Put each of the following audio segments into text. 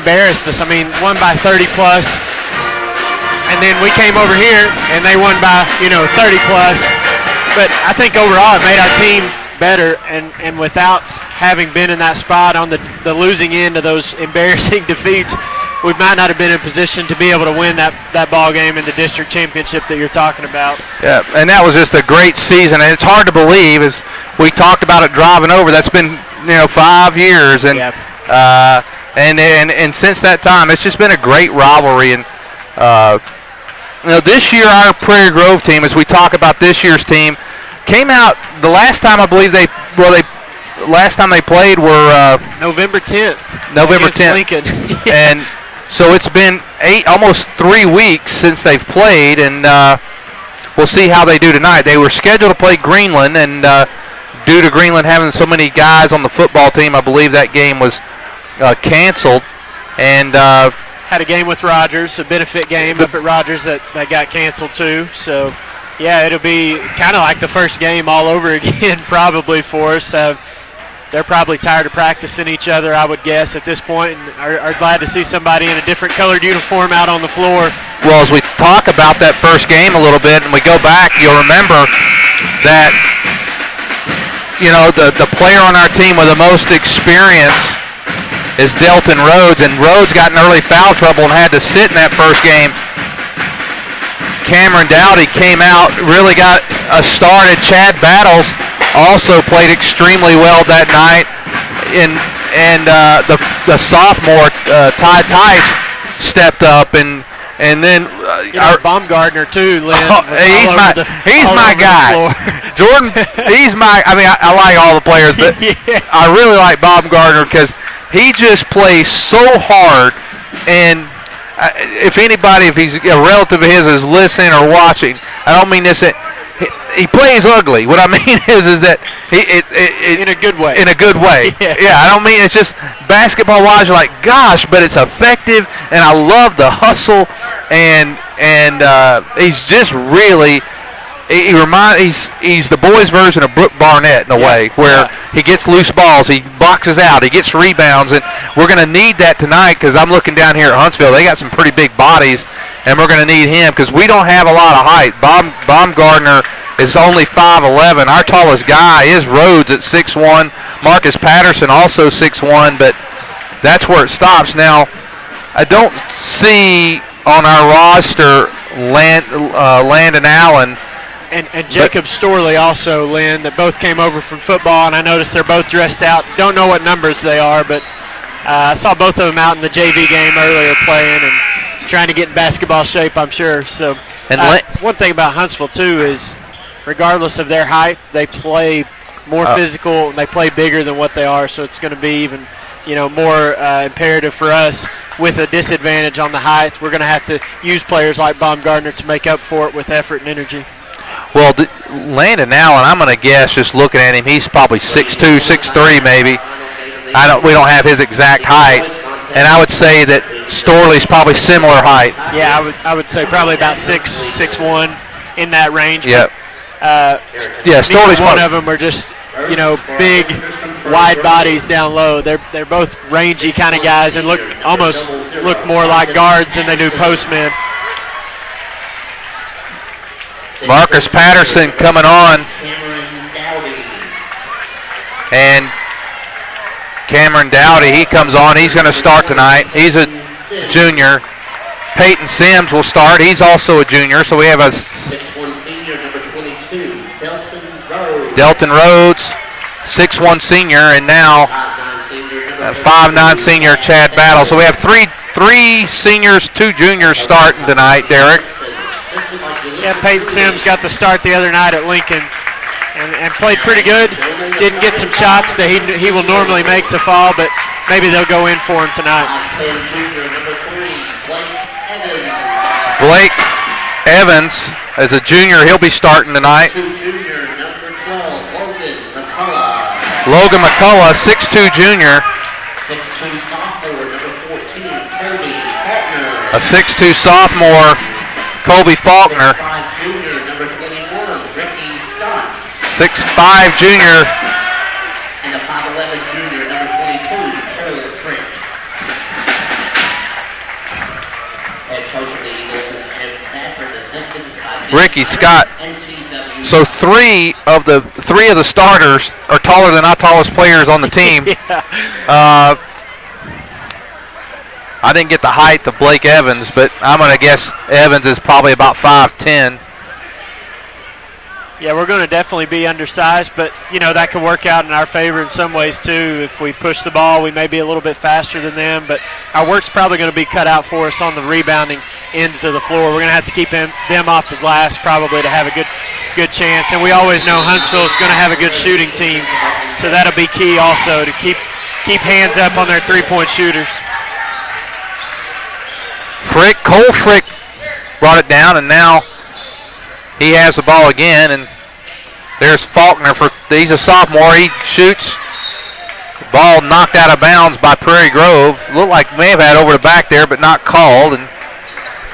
embarrassed us. I mean, won by 30 plus, and then we came over here and they won by 30 plus. But I think overall it made our team better, and without having been in that spot on the losing end of those embarrassing defeats, we might not have been in position to be able to win that ball game in the district championship that you're talking about. Yeah, and that was just a great season, and it's hard to believe as we talked about it driving over. That's been 5 years, and yep. and since that time, it's just been a great rivalry. And this year our Prairie Grove team, as we talk about this year's team, came out the last time I believe last time they played were November 10th. November 10th. Lincoln. And so it's been almost 3 weeks since they've played, and we'll see how they do tonight. They were scheduled to play Greenland, and due to Greenland having so many guys on the football team, I believe that game was canceled. And had a game with Rogers, a benefit game up at Rogers that got canceled too. So, yeah, it'll be kind of like the first game all over again probably for us. They're probably tired of practicing each other, I would guess, at this point, and are glad to see somebody in a different colored uniform out on the floor. Well, as we talk about that first game a little bit and we go back, you'll remember that, the player on our team with the most experience is Delton Rhodes, and Rhodes got in early foul trouble and had to sit in that first game. Cameron Dowdy came out, really got us started. Chad Battles also played extremely well that night, and the sophomore Ty Tice stepped up, and then our Baumgartner too, Lynn. He's my guy. Jordan, he's my. I mean, I like all the players, but yeah. I really like Baumgartner because he just plays so hard, and if he's a relative of his is listening or watching, I don't mean this. He plays ugly. What I mean is that in a good way. In a good way. Yeah, I don't mean it's just basketball-wise. You're like, gosh, but it's effective, and I love the hustle, and he's just really. He's the boys' version of Brooke Barnett in a way, where he gets loose balls, he boxes out, he gets rebounds, and we're going to need that tonight because I'm looking down here at Huntsville. They got some pretty big bodies, and we're going to need him because we don't have a lot of height. Baumgartner is only 5'11". Our tallest guy is Rhodes at 6'1". Marcus Patterson also 6'1", but that's where it stops. Now, I don't see on our roster Landon Allen. And Jacob Storley also, Lynn, that both came over from football, and I noticed they're both dressed out. Don't know what numbers they are, but I saw both of them out in the JV game earlier playing and trying to get in basketball shape, I'm sure. So one thing about Huntsville, too, is regardless of their height, they play more physical and they play bigger than what they are, so it's going to be even more imperative for us with a disadvantage on the height. We're going to have to use players like Baumgartner to make up for it with effort and energy. Well, Landon Allen, I'm going to guess, just looking at him, he's probably 6'2", 6'3", maybe. We don't have his exact height, and I would say that Storley's probably similar height. Yeah, I would say probably about 6'1", in that range. Yep. Storley's one of them are just big, wide bodies down low. They're both rangy kind of guys and look more like guards than they do postmen. Marcus Patterson coming on, and Cameron Dowdy, he comes on. He's going to start tonight. He's a junior. Peyton Sims will start. He's also a junior. So we have a 6'1" senior, number 22, Delton Rhodes, 6'1" senior, and now 5'9" senior Chad Battle. So we have three seniors, 2 juniors starting tonight, Derek. Yeah, Peyton Sims got the start the other night at Lincoln and played pretty good. Didn't get some shots that he will normally make to fall, but maybe they'll go in for him tonight. Blake Evans, as a junior, he'll be starting tonight. Logan McCullough, 6'2" junior. 6'2" sophomore, number 14, Kobe Faulkner. A 6'2" sophomore, Kobe Faulkner. 6'5" junior, number 21, Ricky Scott. 6'5" junior. And a 5'11" junior, number 22, Taylor Frick. Ricky Scott. NTW. So three of the starters are taller than our tallest players on the team. Yeah. I didn't get the height of Blake Evans, but I'm going to guess Evans is probably about 5'10". Yeah, we're going to definitely be undersized, but, that could work out in our favor in some ways, too. If we push the ball, we may be a little bit faster than them, but our work's probably going to be cut out for us on the rebounding ends of the floor. We're going to have to keep them off the glass probably to have a good chance, and we always know Huntsville is going to have a good shooting team, so that'll be key also to keep hands up on their three-point shooters. Cole Frick brought it down, and now he has the ball again, and there's Faulkner. He's a sophomore. He shoots. Ball knocked out of bounds by Prairie Grove. Looked like may have had over the back there, but not called. And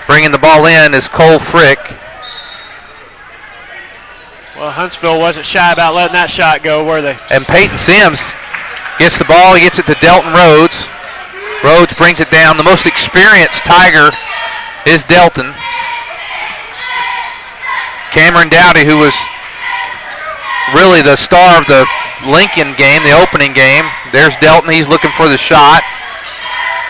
bringing the ball in is Cole Frick. Well, Huntsville wasn't shy about letting that shot go, were they? And Peyton Sims gets the ball. He gets it to Delton Rhodes. Rhodes brings it down. The most experienced Tiger is Delton. Cameron Dowdy, who was really the star of the Lincoln game, the opening game. There's Delton. He's looking for the shot.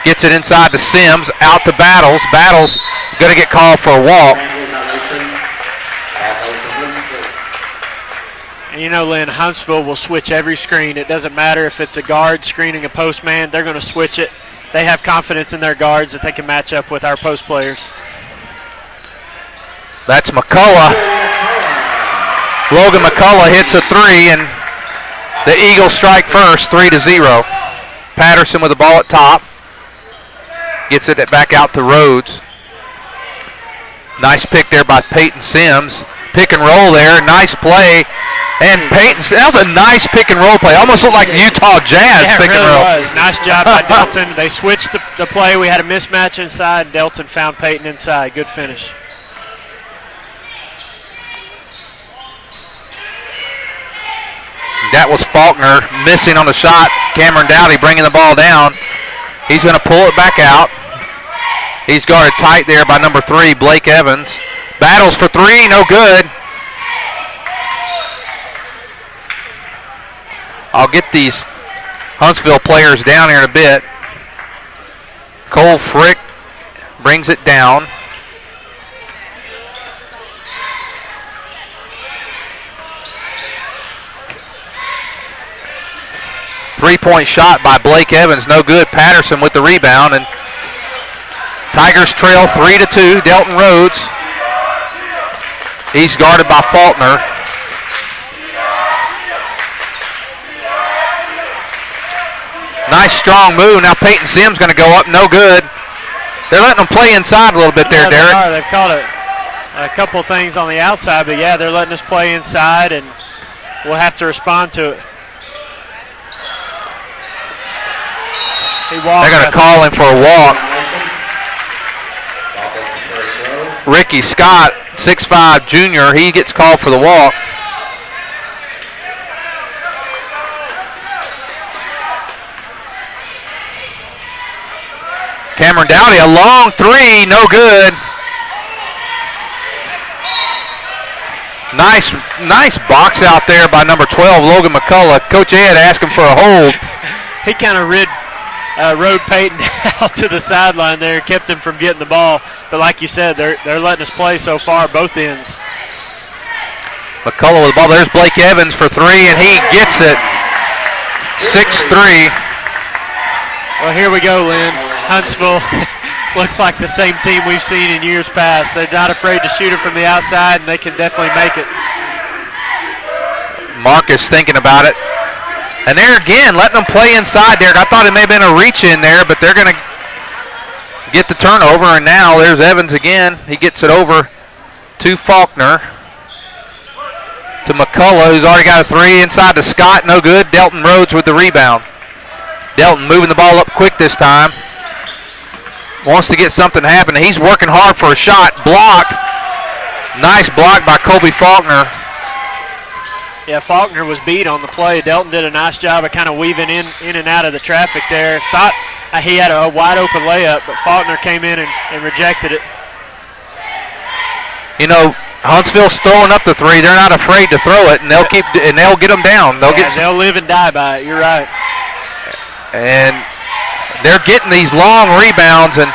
Gets it inside to Sims. Out to Battles. Battles going to get called for a walk. And Lynn, Huntsville will switch every screen. It doesn't matter if it's a guard screening a post man. They're going to switch it. They have confidence in their guards that they can match up with our post players. That's McCullough. Logan McCullough hits a three, and the Eagles strike first, 3-0. Patterson with the ball at top. Gets it back out to Rhodes. Nice pick there by Peyton Sims. Pick and roll there. Nice play. And Peyton, that was a nice pick and roll play. Almost looked like Utah Jazz pick and roll. It really was. Nice job by Delton. They switched the play. We had a mismatch inside. Delton found Peyton inside. Good finish. That was Faulkner missing on the shot. Cameron Dowdy bringing the ball down. He's going to pull it back out. He's guarded tight there by number 3, Blake Evans. Battles for three, no good. I'll get these Huntsville players down here in a bit. Cole Frick brings it down. Three-point shot by Blake Evans, no good. Patterson with the rebound, and Tigers trail 3-2. Delton Rhodes. He's guarded by Faulkner. Nice strong move. Now Peyton Sims going to go up, no good. They're letting them play inside a little bit there, Derek. They are. They've caught a couple of things on the outside, but yeah, they're letting us play inside, and we'll have to respond to it. They're going to call him for a walk. Ricky Scott, 6'5", junior, he gets called for the walk. Cameron Dowdy, a long three, no good. Nice box out there by number 12, Logan McCullough. Coach Ed asked him for a hold. He kind of rode Peyton out to the sideline there, kept him from getting the ball. But like you said, they're letting us play so far, both ends. McCullough with the ball. There's Blake Evans for three, and he gets it. 6-3. Well, here we go, Lynn. Huntsville looks like the same team we've seen in years past. They're not afraid to shoot it from the outside, and they can definitely make it. Marcus thinking about it. And there again, letting them play inside there. I thought it may have been a reach in there, but they're going to get the turnover, and now there's Evans again. He gets it over to Faulkner. To McCullough, who's already got a three. Inside to Scott, no good. Delton Rhodes with the rebound. Delton moving the ball up quick this time. Wants to get something happening. He's working hard for a shot. Blocked. Nice block by Colby Faulkner. Yeah, Faulkner was beat on the play. Delton did a nice job of kind of weaving in and out of the traffic there. Thought he had a wide open layup, but Faulkner came in and rejected it. You know, Huntsville's throwing up the three. They're not afraid to throw it, and they'll get them down. They'll live and die by it. You're right. And they're getting these long rebounds, and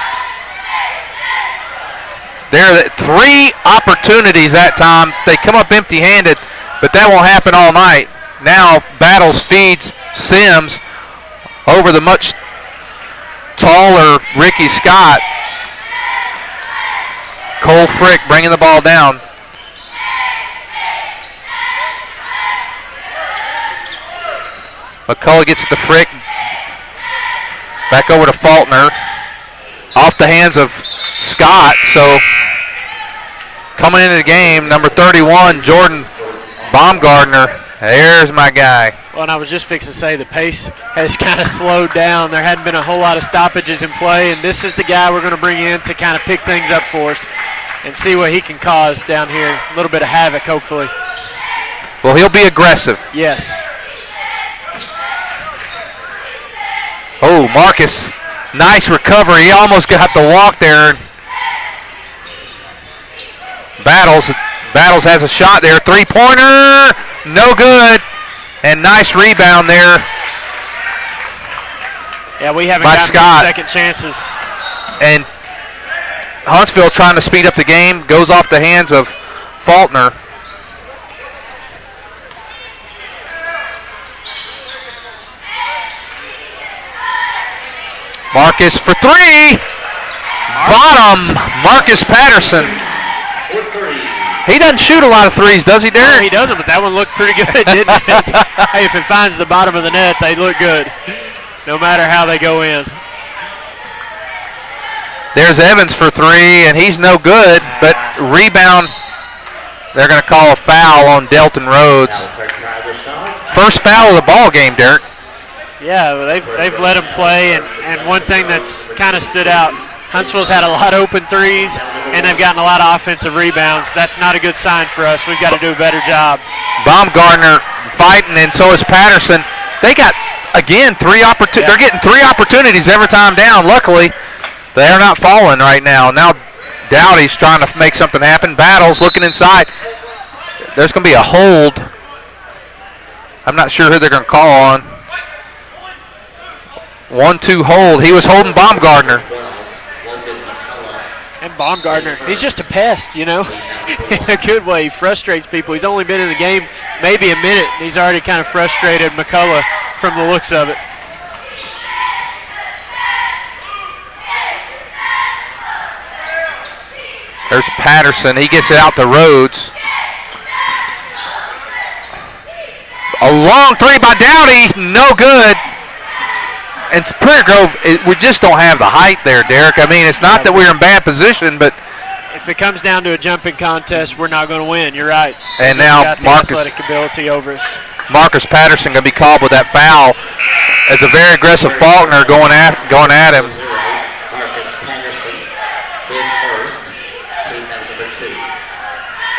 there are 3 opportunities that time. They come up empty-handed, but that won't happen all night. Now Battles feeds Sims over the much taller Ricky Scott. Cole Frick bringing the ball down. McCullough gets it to Frick. Back over to Faulkner. Off the hands of Scott. So coming into the game, number 31, Jordan Baumgartner. There's my guy. Well, and I was just fixing to say the pace has kind of slowed down. There hadn't been a whole lot of stoppages in play, and this is the guy we're going to bring in to kind of pick things up for us and see what he can cause down here. A little bit of havoc, hopefully. Well, he'll be aggressive. Yes. Oh, Marcus, nice recovery. He almost got the walk there. Battles has a shot there. Three-pointer, no good. And nice rebound there. Yeah, we haven't by gotten Scott. Second chances. And Huntsville trying to speed up the game. Goes off the hands of Faulkner. Marcus for 3. Bottom, Marcus Patterson. He doesn't shoot a lot of threes, does he, Derek? No, he doesn't, but that one looked pretty good, didn't it? Hey, if it finds the bottom of the net, they look good, no matter how they go in. There's Evans for 3, and he's no good, but rebound, they're going to call a foul on Delton Rhodes. First foul of the ball game, Derek. Yeah, well, they've let him play, and one thing that's kind of stood out, Huntsville's had a lot of open threes, and they've gotten a lot of offensive rebounds. That's not a good sign for us. We've got to do a better job. Baumgartner fighting, and so is Patterson. They got, again, they're getting 3 opportunities every time down. Luckily, they are not falling right now. Now Dowdy's trying to make something happen. Battles looking inside. There's going to be a hold. I'm not sure who they're going to call on. 1-2 hold. He was holding Baumgartner. And Baumgartner, he's just a pest, you know, in a good way. He frustrates people. He's only been in the game maybe a minute, and he's already kind of frustrated McCullough from the looks of it. There's Patterson. He gets it out to Rhodes. A long 3 by Dowdy. No good. And Prairie Grove, we just don't have the height there, Derek. I mean, it's not that we're in bad position, but if it comes down to a jumping contest, we're not going to win. You're right. And now got the athletic ability over us. Marcus Patterson going to be called with that foul as a very aggressive Faulkner going at him. Marcus Patterson, his first, team number 2.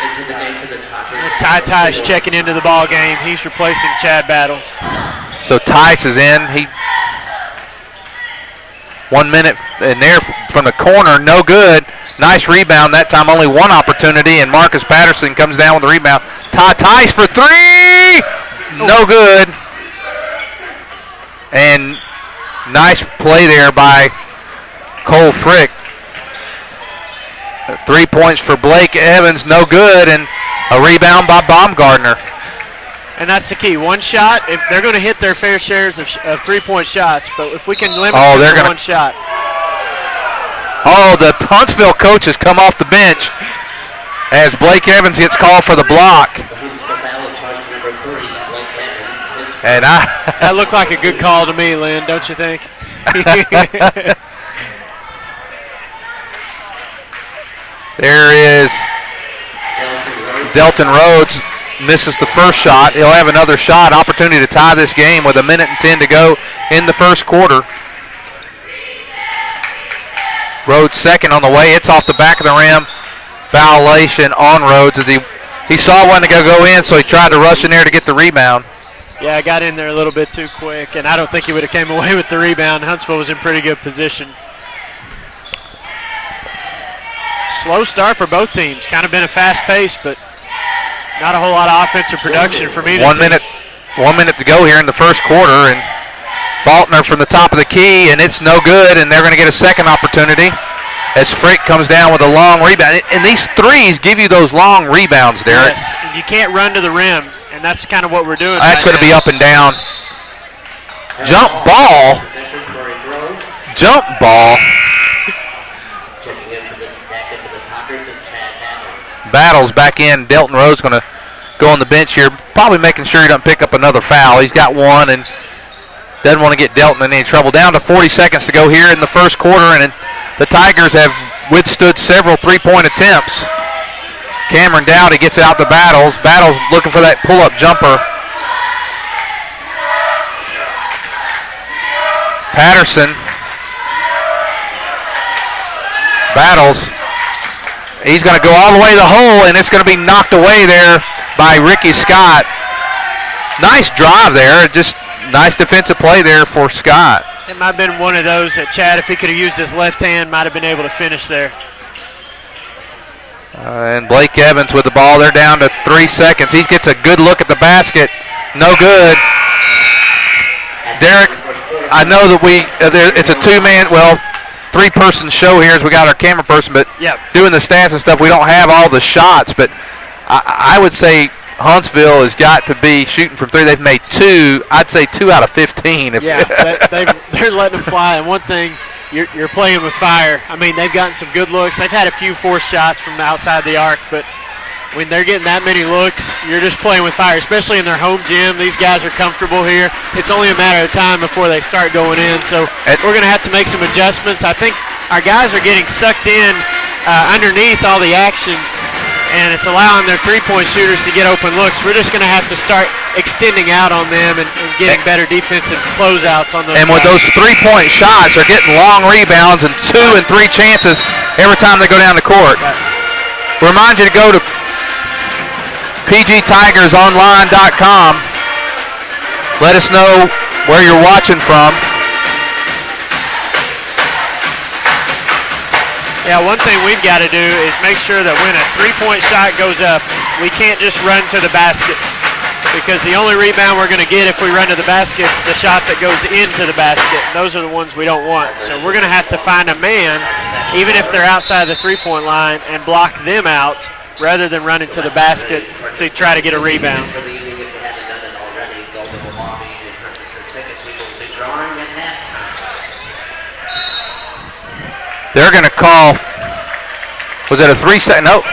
Into the game for the Tigers. Ty's checking into the ball game. He's replacing Chad Battles. So Tice is in. 1 minute in there from the corner, no good. Nice rebound, that time only 1 opportunity, and Marcus Patterson comes down with the rebound. Tice for 3, no good. And nice play there by Cole Frick. 3 points for Blake Evans, no good, and a rebound by Baumgartner. And that's the key. One shot, if they're going to hit their fair shares of 3-point shots, but if we can limit them to 1 shot. Oh, the Huntsville coach has come off the bench as Blake Evans gets called for the block. And that looked like a good call to me, Lynn, don't you think? There is Delton Rhodes. Misses the first shot. He'll have another shot. Opportunity to tie this game with 1 minute and 10 to go in the first quarter. Rhodes second on the way. It's off the back of the rim. Violation on Rhodes as he saw one to go in, so he tried to rush in there to get the rebound. Yeah, I got in there a little bit too quick, and I don't think he would have came away with the rebound. Huntsville was in pretty good position. slow start for both teams. Kind of been a fast pace, but not a whole lot of offensive production from either team. 1 minute to go here in the first quarter, and Faulkner from the top of the key, and it's no good, and they're going to get a second opportunity as Frick comes down with a long rebound. And these threes give you those long rebounds, Derek. Yes, and you can't run to the rim, and that's kind of what we're doing. That's going to be up and down. Jump ball. Jump ball. Battles back in. Delton Rhodes going to go on the bench here, probably making sure he doesn't pick up another foul. He's got one and doesn't want to get Delton in any trouble. Down to 40 seconds to go here in the first quarter, and the Tigers have withstood several three-point attempts. Cameron Dowdy gets out to Battles. Battles looking for that pull-up jumper. Patterson. Battles. He's going to go all the way to the hole, and it's going to be knocked away there by Ricky Scott. Nice drive there. Just nice defensive play there for Scott. It might have been one of those that Chad, if he could have used his left hand, might have been able to finish there. And Blake Evans with the ball. They're down to 3 seconds. He gets a good look at the basket. No good. Derek, I know that it's a three-person show here as we got our camera person, but doing the stats and stuff, we don't have all the shots. But I would say Huntsville has got to be shooting from three. They've made 2. I'd say 2 out of 15. They're letting them fly. And one thing, you're playing with fire. I mean, they've gotten some good looks. They've had a few forced shots from outside the arc, but when they're getting that many looks, you're just playing with fire, especially in their home gym. These guys are comfortable here. It's only a matter of time before they start going in. So we're going to have to make some adjustments. I think our guys are getting sucked in underneath all the action, and it's allowing their three-point shooters to get open looks. We're just going to have to start extending out on them and getting better defensive closeouts on those. And with those three-point shots, they're getting long rebounds and 2 and 3 chances every time they go down the court. Remind you to go to pgtigersonline.com. Let us know where you're watching from. Yeah, one thing we've got to do is make sure that when a three-point shot goes up, we can't just run to the basket, because the only rebound we're going to get if we run to the basket is the shot that goes into the basket. Those are the ones we don't want. So we're going to have to find a man, even if they're outside the three-point line, and block them out rather than running to the basket to try to get a rebound. They're going to call, was it a 3-second? No.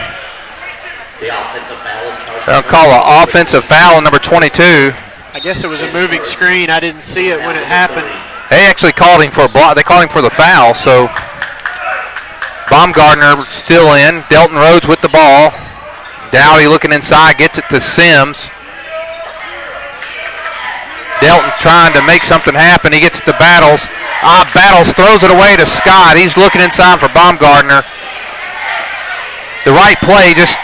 The offensive foul is charged. They're going to call an offensive foul on number 22. I guess it was a moving screen. I didn't see it when it happened. They actually called him for a block. They called him for the foul, so Baumgartner still in. Delton Rhodes with the ball. Dowdy looking inside, gets it to Sims. Delton trying to make something happen. He gets it to Battles. Battles throws it away to Scott. He's looking inside for Baumgartner. The right play just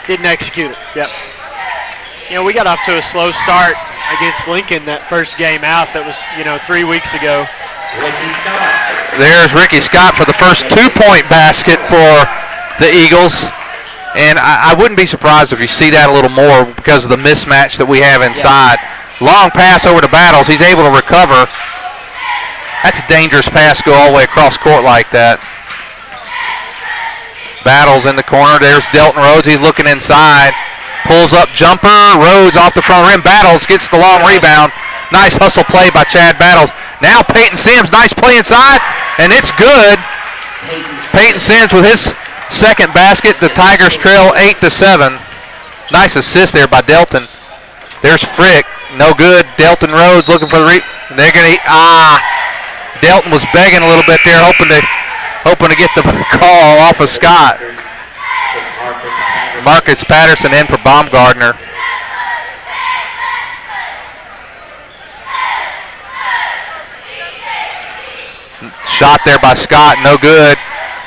didn't execute it. Yep. You know, we got off to a slow start against Lincoln that first game out. That was, 3 weeks ago. There's Ricky Scott for the first 2-point basket for the Eagles. And I wouldn't be surprised if you see that a little more because of the mismatch that we have inside. Yeah. Long pass over to Battles. He's able to recover. That's a dangerous pass, go all the way across court like that. Battles in the corner. There's Delton Rhodes. He's looking inside. Pulls up jumper. Rhodes off the front rim. Battles gets the long rebound. Nice hustle play by Chad Battles. Now Peyton Sims. Nice play inside, and it's good. Peyton Sims with his second basket. The Tigers trail 8-7. Nice assist there by Delton. There's Frick. No good. Delton Rhodes looking for the they're going to Delton was begging a little bit there, hoping to get the call off of Scott. Marcus Patterson in for Baumgartner. Shot there by Scott, no good.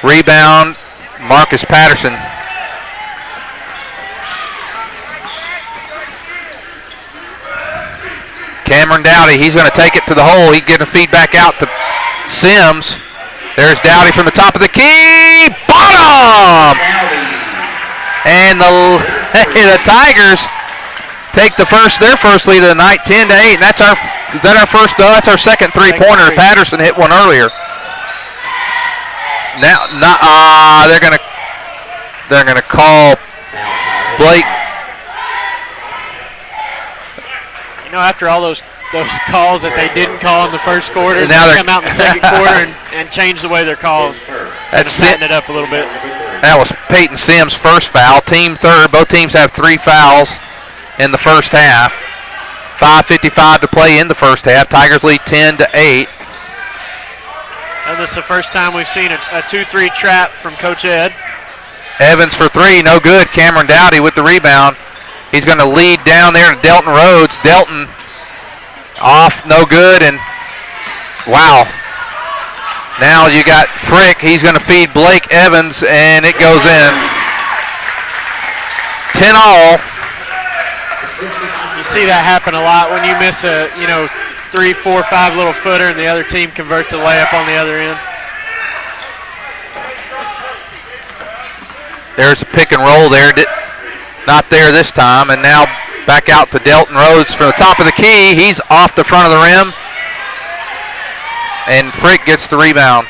Rebound, Marcus Patterson. Cameron Dowdy, he's going to take it to the hole. He's getting a feedback out to Sims. There's Dowdy from the top of the key. Bottom! bomb. And the Tigers take their first lead of the night, 10-8. And that's that's our second three-pointer. Patterson hit one earlier. Now, they're gonna call Blake. You know, after all those calls that they didn't call in the first quarter, now they come out in the second quarter and change the way they're called. That's setting it up a little bit. That was Peyton Sims' first foul. Team third. Both teams have 3 fouls in the first half. 5:55 to play in the first half. Tigers lead 10-8. And this is the first time we've seen a 2-3 trap from Coach Ed. Evans for 3, no good. Cameron Dowdy with the rebound. He's going to lead down there to Delton Rhodes. Delton off, no good, and wow. Now you got Frick. He's going to feed Blake Evans, and it goes in. 10 all. You see that happen a lot when you miss a 3, 4, 5 little footer, and the other team converts a layup on the other end. There's a pick and roll there. Not there this time, and now back out to Delton Rhodes from the top of the key. He's off the front of the rim. And Frick gets the rebound.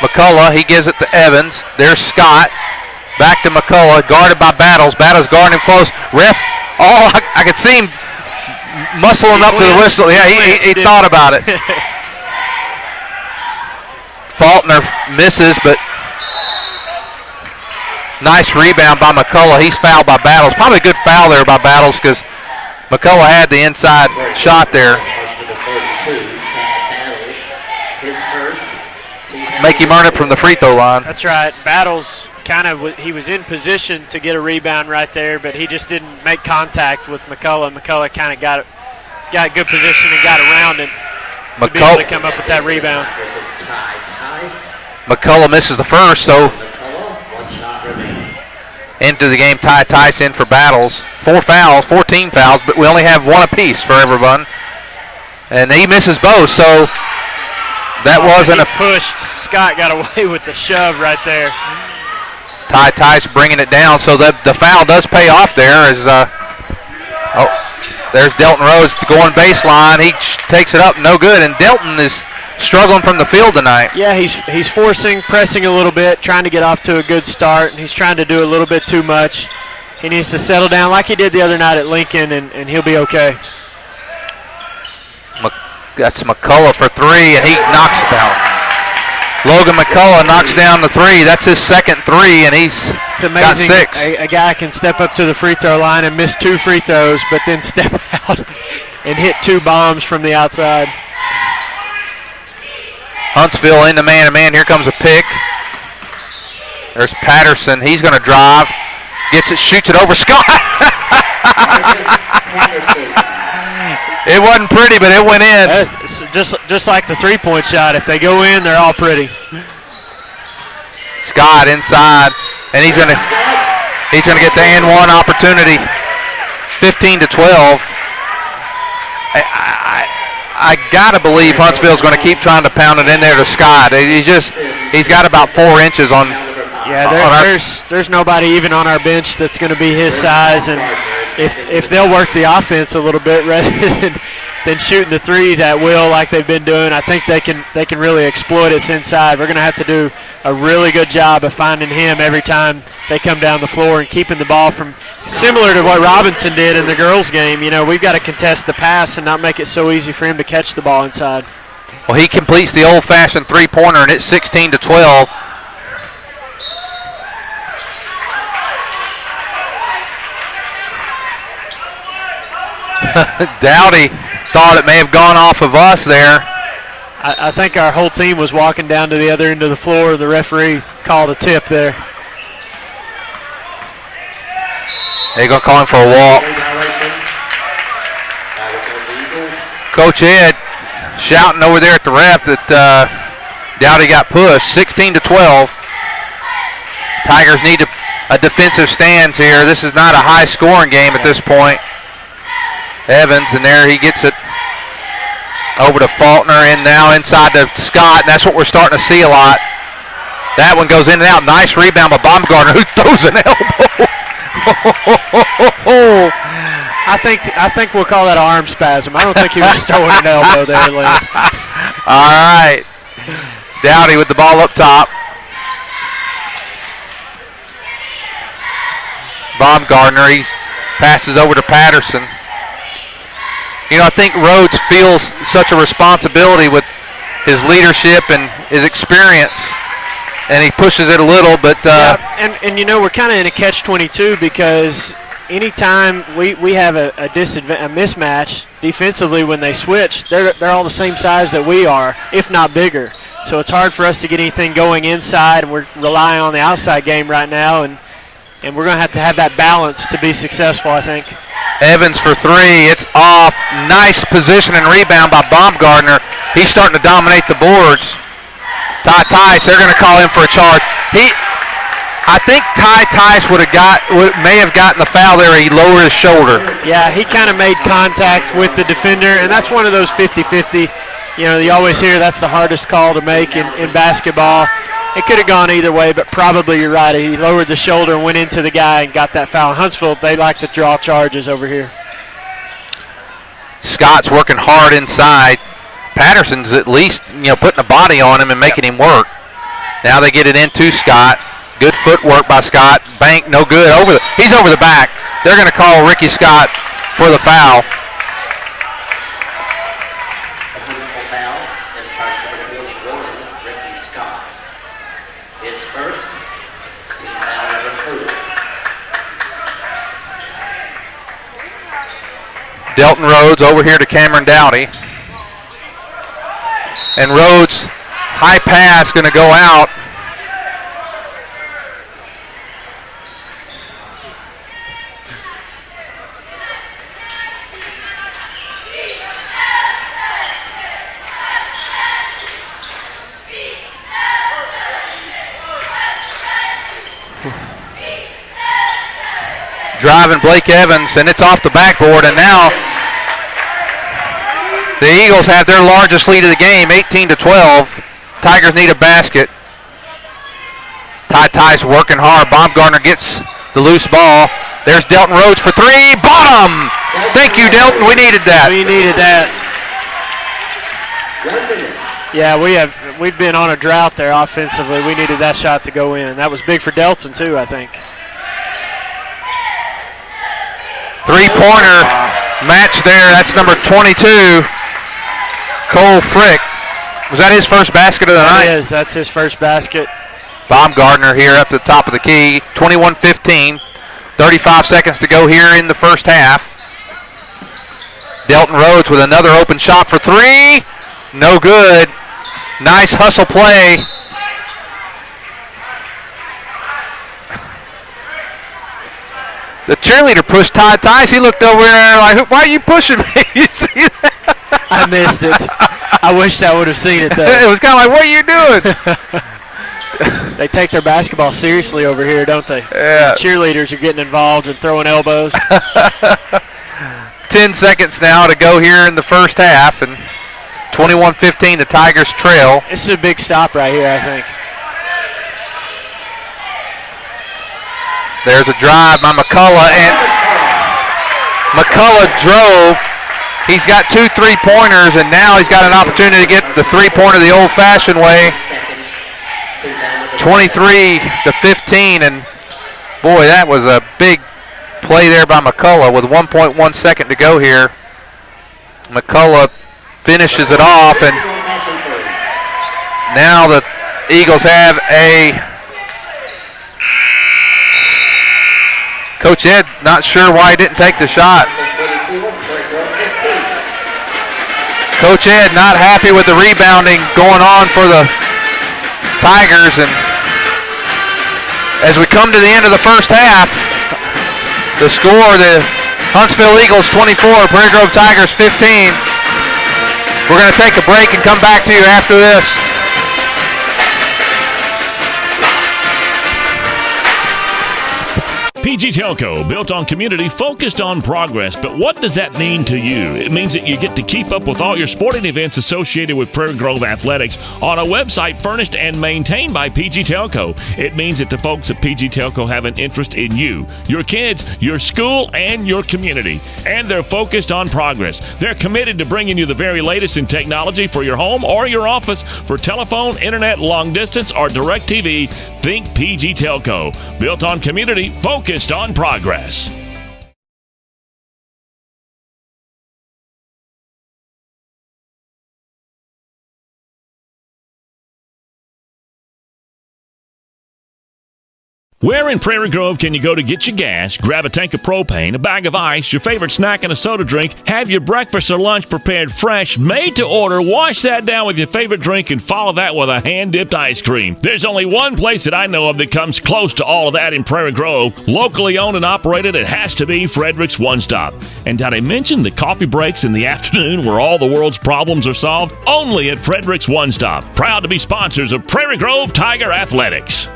McCullough, he gives it to Evans. There's Scott. Back to McCullough, guarded by Battles. Battles guarding him close. Ref, I could see him muscling up to the whistle. Yeah, he thought about it. Faulkner misses, but nice rebound by McCullough. He's fouled by Battles. Probably a good foul there by Battles because McCullough had the inside shot there. Make him earn it from the free throw line. That's right. Battles he was in position to get a rebound right there, but he just didn't make contact with McCullough. McCullough kind of got good position and got around it to be able to come up with that rebound. McCullough misses the first, so into the game, Ty Tice in for Battles. 14 fouls, but we only have 1 apiece for everyone. And he misses both, so that wasn't a pushed. Scott got away with the shove right there. Ty Tice bringing it down, so the foul does pay off there. There's Delton Rhodes going baseline. He takes it up, no good, and Delton is struggling from the field tonight. Yeah, he's pressing a little bit, trying to get off to a good start, and he's trying to do a little bit too much. He needs to settle down like he did the other night at Lincoln, and he'll be okay. That's McCullough for 3, and he knocks it down. Logan McCullough knocks down the 3. That's his second 3, and he's got 6. A guy can step up to the free throw line and miss 2 free throws, but then step out and hit 2 bombs from the outside. Huntsville into man-to-man. Here comes a pick. There's Patterson. He's going to drive. Gets it, shoots it over Scott. It wasn't pretty, but it went in. Just like the three-point shot. If they go in, they're all pretty. Scott inside, and he's gonna get the and one opportunity. 15-12. I gotta believe Huntsville's going to keep trying to pound it in there to Scott. He's got about 4 inches on. Yeah, there's nobody even on our bench that's going to be his size, and if they'll work the offense a little bit rather than shooting the threes at will like they've been doing, I think they can really exploit us inside. We're going to have to do a really good job of finding him every time they come down the floor and keeping the ball from, similar to what Robinson did in the girls' game. We've got to contest the pass and not make it so easy for him to catch the ball inside. Well, he completes the old-fashioned three-pointer, and it's 16-12. Dowdy thought it may have gone off of us there. I think our whole team was walking down to the other end of the floor. The referee called a tip there. They're going to call him for a walk. Coach Ed shouting over there at the ref that Dowdy got pushed. 16-12. Tigers need a defensive stance here. This is not a high-scoring game at this point. Evans, and there he gets it Over to Faulkner and now inside to Scott, and that's what we're starting to see a lot. That one goes in and out. Nice rebound by Baumgartner, who throws an elbow. I think we'll call that an arm spasm. I don't think he was throwing an elbow there, Lynn. All right. Dowdy with the ball up top. Baumgartner, he passes over to Patterson. You know, I think Rhodes feels such a responsibility with his leadership and his experience, and he pushes it a little, but... and you know, we're kind of in a catch-22 because anytime we have a mismatch defensively when they switch, they're all the same size that we are, if not bigger. So it's hard for us to get anything going inside, and we're relying on the outside game right now, and we're going to have that balance to be successful, I think. Evans for three. It's off. Nice position and rebound by Baumgartner. He's starting to dominate the boards. Ty Tice, they're going to call him for a charge. I think Ty Tice may have gotten the foul there. He lowered his shoulder. Yeah, he kind of made contact with the defender, and that's one of those 50-50. You know, you always hear that's the hardest call to make in basketball. It could have gone either way, but probably you're right. He lowered the shoulder and went into the guy and got that foul. In Huntsville, they like to draw charges over here. Scott's working hard inside. Patterson's at least, putting a body on him and making him work. Now they get it into Scott. Good footwork by Scott. Bank, no good. He's over the back. They're going to call Ricky Scott for the foul. Delton Rhodes over here to Cameron Dowdy. And Rhodes, high pass, going to go out. Driving Blake Evans, and it's off the backboard, and now the Eagles have their largest lead of the game, 18-12. Tigers need a basket. Ty Tice working hard. Baumgartner gets the loose ball. There's Delton Rhodes for three. Bottom! Thank you, Delton. We needed that. We needed that. Yeah, we've been on a drought there offensively. We needed that shot to go in. That was big for Delton, too, I think. Three-pointer match there. That's number 22, Cole Frick. Was that his first basket of the night? That is. That's his first basket. Baumgartner here up to the top of the key. 21-15. 35 seconds to go here in the first half. Delton Rhodes with another open shot for three. No good. Nice hustle play. The cheerleader pushed Ty Tice. He looked over there like, why are you pushing me? You see that? I missed it. I wished I would have seen it, though. It was kind of like, what are you doing? They take their basketball seriously over here, don't they? Yeah. The cheerleaders are getting involved and throwing elbows. 10 seconds now to go here in the first half, and 21-15, the Tigers trail. This is a big stop right here, I think. There's a drive by McCullough, and McCullough drove. He's got 2 3-pointers, and now he's got an opportunity to get the three-pointer the old-fashioned way. 23-15, and boy, that was a big play there by McCullough with 1.1 second to go here. McCullough finishes it off, and now the Eagles have a... Coach Ed not sure why he didn't take the shot. Coach Ed not happy with the rebounding going on for the Tigers, and as we come to the end of the first half, the score, the Huntsville Eagles 24, Prairie Grove Tigers 15. We're going to take a break and come back to you after this. PG Telco, built on community, focused on progress. But what does that mean to you? It means that you get to keep up with all your sporting events associated with Prairie Grove Athletics on a website furnished and maintained by PG Telco. It means that the folks at PG Telco have an interest in you, your kids, your school, and your community. And they're focused on progress. They're committed to bringing you the very latest in technology for your home or your office, for telephone, internet, long distance, or direct TV. Think PG Telco, built on community, focused on progress. Where in Prairie Grove can you go to get your gas, grab a tank of propane, a bag of ice, your favorite snack, and a soda drink, have your breakfast or lunch prepared fresh, made to order, wash that down with your favorite drink, and follow that with a hand-dipped ice cream? There's only one place that I know of that comes close to all of that in Prairie Grove. Locally owned and operated, it has to be Frederick's One Stop. And did I mention the coffee breaks in the afternoon where all the world's problems are solved? Only at Frederick's One Stop. Proud to be sponsors of Prairie Grove Tiger Athletics.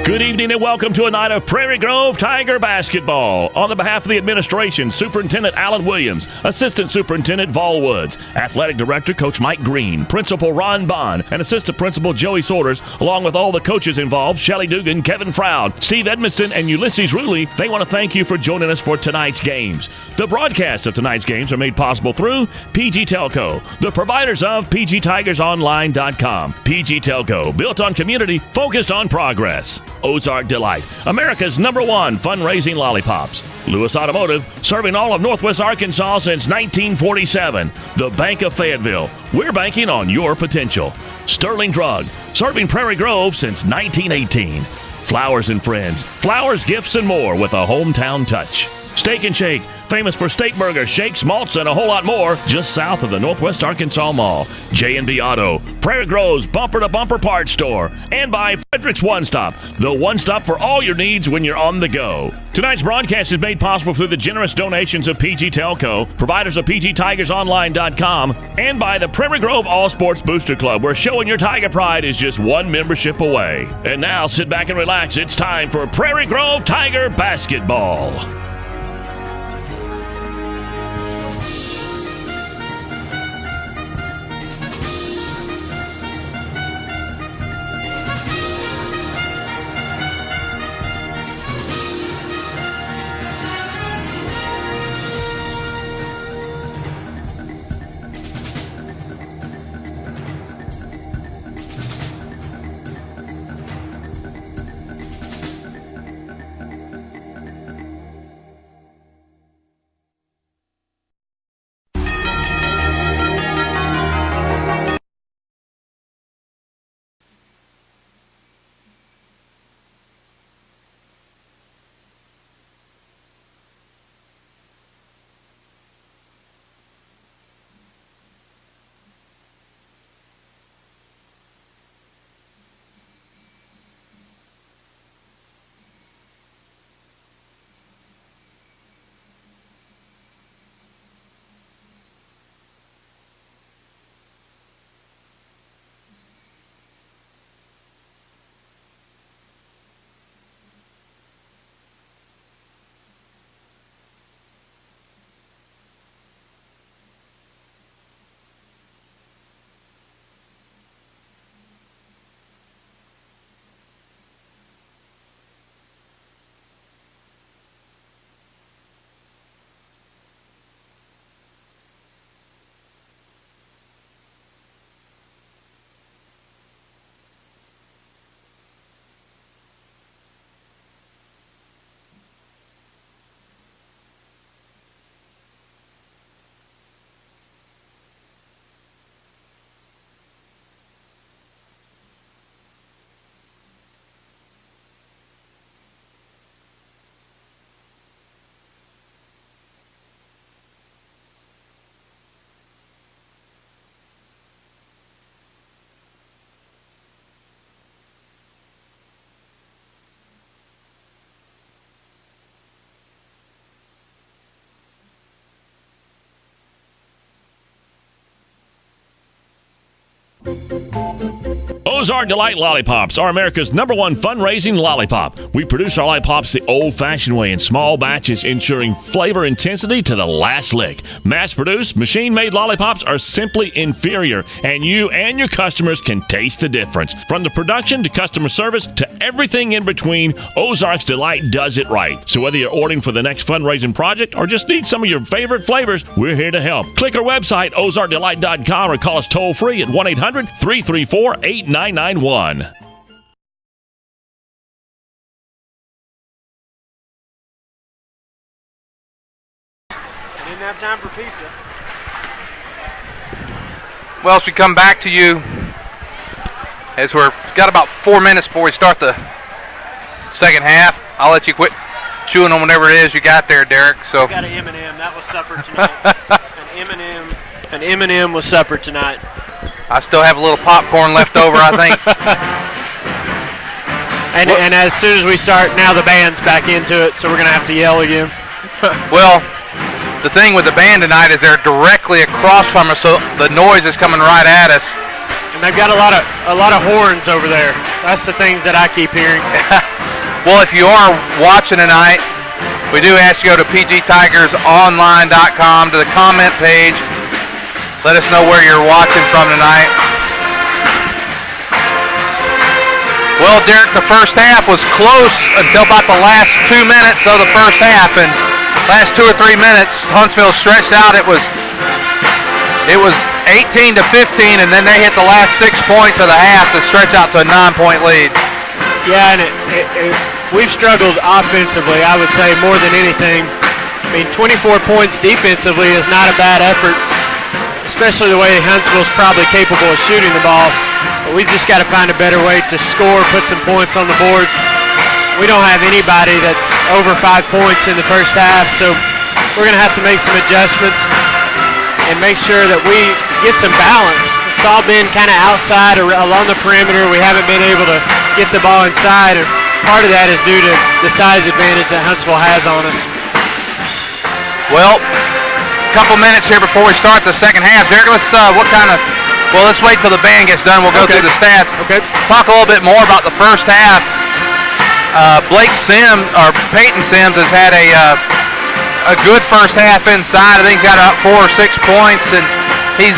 Good evening and welcome to a night of Prairie Grove Tiger basketball. On the behalf of the administration, Superintendent Alan Williams, Assistant Superintendent Vol Woods, Athletic Director Coach Mike Green, Principal Ron Bond, and Assistant Principal Joey Saunders, along with all the coaches involved, Shelly Dugan, Kevin Froud, Steve Edmondson, and Ulysses Ruley, they want to thank you for joining us for tonight's games. The broadcasts of tonight's games are made possible through PG Telco, the providers of PGTigersOnline.com. PG Telco, built on community, focused on progress. Ozark Delight, America's #1 fundraising lollipops. Lewis Automotive, serving all of Northwest Arkansas since 1947. The Bank of Fayetteville, we're banking on your potential. Sterling Drug, serving Prairie Grove since 1918. Flowers and Friends, flowers, gifts, and more with a hometown touch. Steak and Shake, famous for steak burgers, shakes, malts, and a whole lot more, just south of the Northwest Arkansas Mall. J&B Auto, Prairie Grove's bumper-to-bumper parts store. And by Frederick's One Stop, the one stop for all your needs when you're on the go. Tonight's broadcast is made possible through the generous donations of PG Telco, providers of PGTigersOnline.com, and by the Prairie Grove All Sports Booster Club, where showing your Tiger pride is just one membership away. And now, sit back and relax. It's time for Prairie Grove Tiger basketball. Ozark Delight Lollipops are America's #1 fundraising lollipop. We produce our lollipops the old-fashioned way in small batches, ensuring flavor intensity to the last lick. Mass-produced, machine-made lollipops are simply inferior, and you and your customers can taste the difference. From the production to customer service to everything in between, Ozark's Delight does it right. So whether you're ordering for the next fundraising project or just need some of your favorite flavors, we're here to help. Click our website, ozarkdelight.com, or call us toll-free at 1-800-334-8991. I didn't have time for pizza. Well, as we come back to you, as we're got about 4 minutes before we start the second half, I'll let you quit chewing on whatever it is you got there, Derek. So I got an M&M. That was supper tonight. An M&M was supper tonight. I still have a little popcorn left over, I think. And as soon as we start, now the band's back into it, so we're going to have to yell again. Well, the thing with the band tonight is they're directly across from us, so the noise is coming right at us. And they've got a lot of horns over there. That's the things that I keep hearing. Well, if you are watching tonight, we do ask you to go to pgtigersonline.com to the comment page. Let us know where you're watching from tonight. Well, Derek, the first half was close until about the last 2 minutes of the first half, and last 2 or 3 minutes, Huntsville stretched out. It was 18 to 15, and then they hit the last 6 points of the half to stretch out to a 9-point lead. Yeah, and we've struggled offensively, I would say, more than anything. I mean, 24 points defensively is not a bad effort, especially the way Huntsville's probably capable of shooting the ball. But we've just got to find a better way to score, put some points on the boards. We don't have anybody that's over 5 points in the first half, so we're going to have to make some adjustments and make sure that we get some balance. It's all been kind of outside or along the perimeter. We haven't been able to get the ball inside, and part of that is due to the size advantage that Huntsville has on us. Well, a couple minutes here before we start the second half. Derek, let's wait till the band gets done. We'll go through the stats. Okay. Talk a little bit more about the first half. Peyton Sims has had a good first half inside. I think he's got up 4 or 6 points, and he's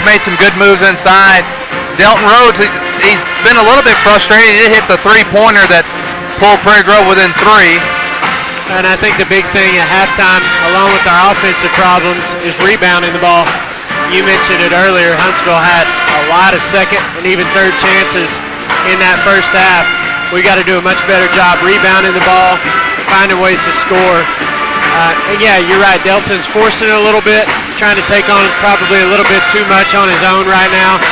made some good moves inside. Delton Rhodes, he's been a little bit frustrated. He did hit the 3-pointer that pulled Prairie Grove within 3. And I think the big thing at halftime, along with our offensive problems, is rebounding the ball. You mentioned it earlier, Huntsville had a lot of second and even third chances in that first half. We got to do a much better job rebounding the ball, finding ways to score. And yeah, you're right, Delton's forcing it a little bit. He's trying to take on probably a little bit too much on his own right now.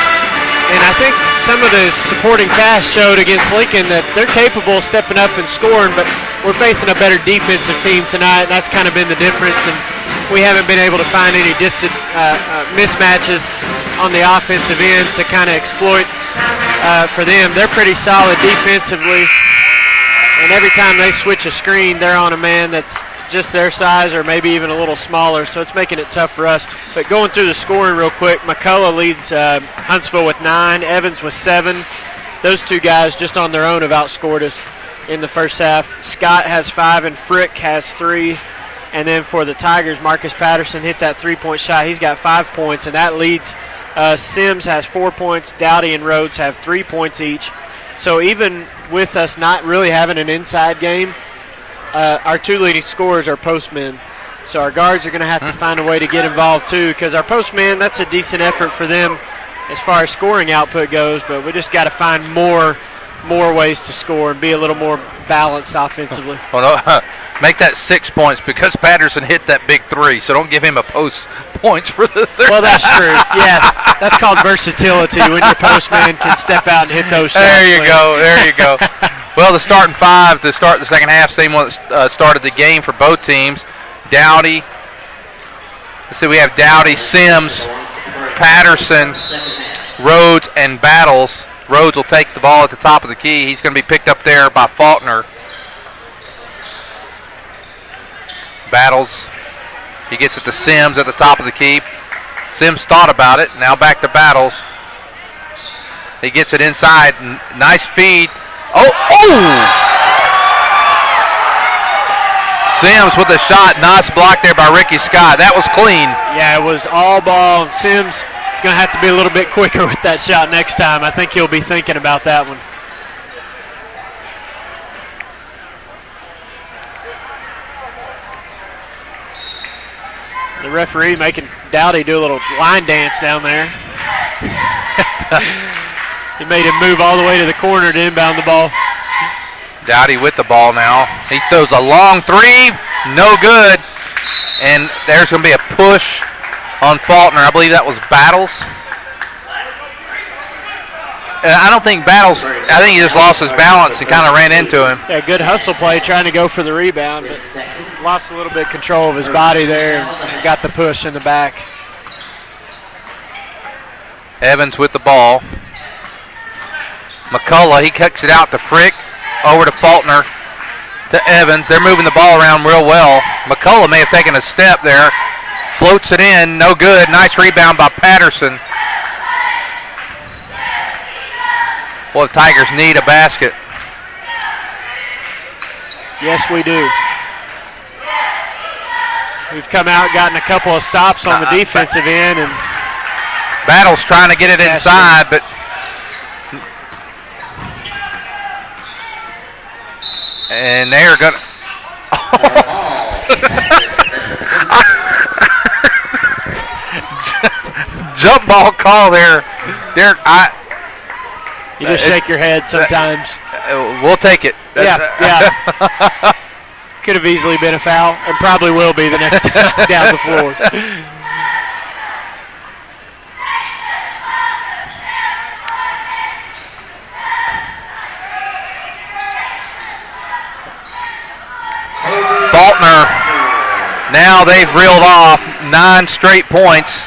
And I think some of the supporting cast showed against Lincoln that they're capable of stepping up and scoring, but we're facing a better defensive team tonight, and that's kind of been the difference. And we haven't been able to find any mismatches on the offensive end to kind of exploit for them. They're pretty solid defensively, and every time they switch a screen, they're on a man that's just their size or maybe even a little smaller, so it's making it tough for us. But going through the scoring real quick, McCullough leads Huntsville with 9, Evans with 7. Those two guys just on their own have outscored us in the first half. Scott has 5 and Frick has 3. And then for the Tigers, Marcus Patterson hit that 3-point shot. He's got 5 points, and that leads. Sims has 4 points. Dowdy and Rhodes have 3 points each. So even with us not really having an inside game, our 2 leading scorers are postmen. So our guards are going to have to find a way to get involved too, because our postmen, that's a decent effort for them as far as scoring output goes, but we just got to find more ways to score and be a little more balanced offensively. Well, no, make that 6 points because Patterson hit that big 3, so don't give him a post points for the third. Well, that's true. Yeah, that's called versatility when your postman can step out and hit those shots. There you go. Well, the starting 5 to start the second half, same one that started the game for both teams. Dowdy. Let's see, we have Dowdy, Sims, Patterson, Rhodes, and Battles. Rhodes will take the ball at the top of the key. He's going to be picked up there by Faulkner. Battles. He gets it to Sims at the top of the key. Sims thought about it. Now back to Battles. He gets it inside. Nice feed. Oh! Sims with a shot. Nice block there by Ricky Scott. That was clean. Yeah, it was all ball. Sims is going to have to be a little bit quicker with that shot next time. I think he'll be thinking about that one. The referee making Dowdy do a little line dance down there. He made him move all the way to the corner to inbound the ball. Dowdy with the ball now. He throws a long three, no good. And there's going to be a push on Faulkner. I believe that was Battles. I don't think Battles, I think he just lost his balance and kind of ran into him. Yeah, good hustle play trying to go for the rebound, but lost a little bit of control of his body there and got the push in the back. Evans with the ball. McCullough, he kicks it out to Frick. Over to Faulkner, to Evans. They're moving the ball around real well. McCullough may have taken a step there. Floats it in, no good. Nice rebound by Patterson. Well, the Tigers need a basket. Yes, we do. We've come out, gotten a couple of stops on the defensive end, and Battle's trying to get it inside, but and they're gonna. Jump ball call there, Derek. You just shake your head sometimes. We'll take it. Yeah. Could have easily been a foul, and probably will be the next time down the floor. Faulkner, now they've reeled off 9 straight points.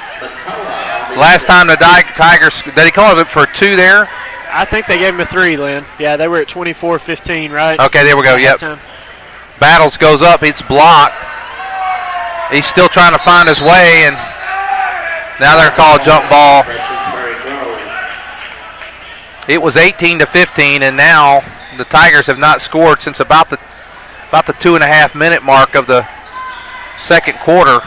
Last time the Tigers, did he call it for 2 there? I think they gave him a 3, Lynn. Yeah, they were at 24-15, right? Okay, there we go, yep. Time. Battles goes up, it's blocked. He's still trying to find his way, and now they're called jump ball. It was 18-15, and now the Tigers have not scored since about the 2.5-minute mark of the second quarter.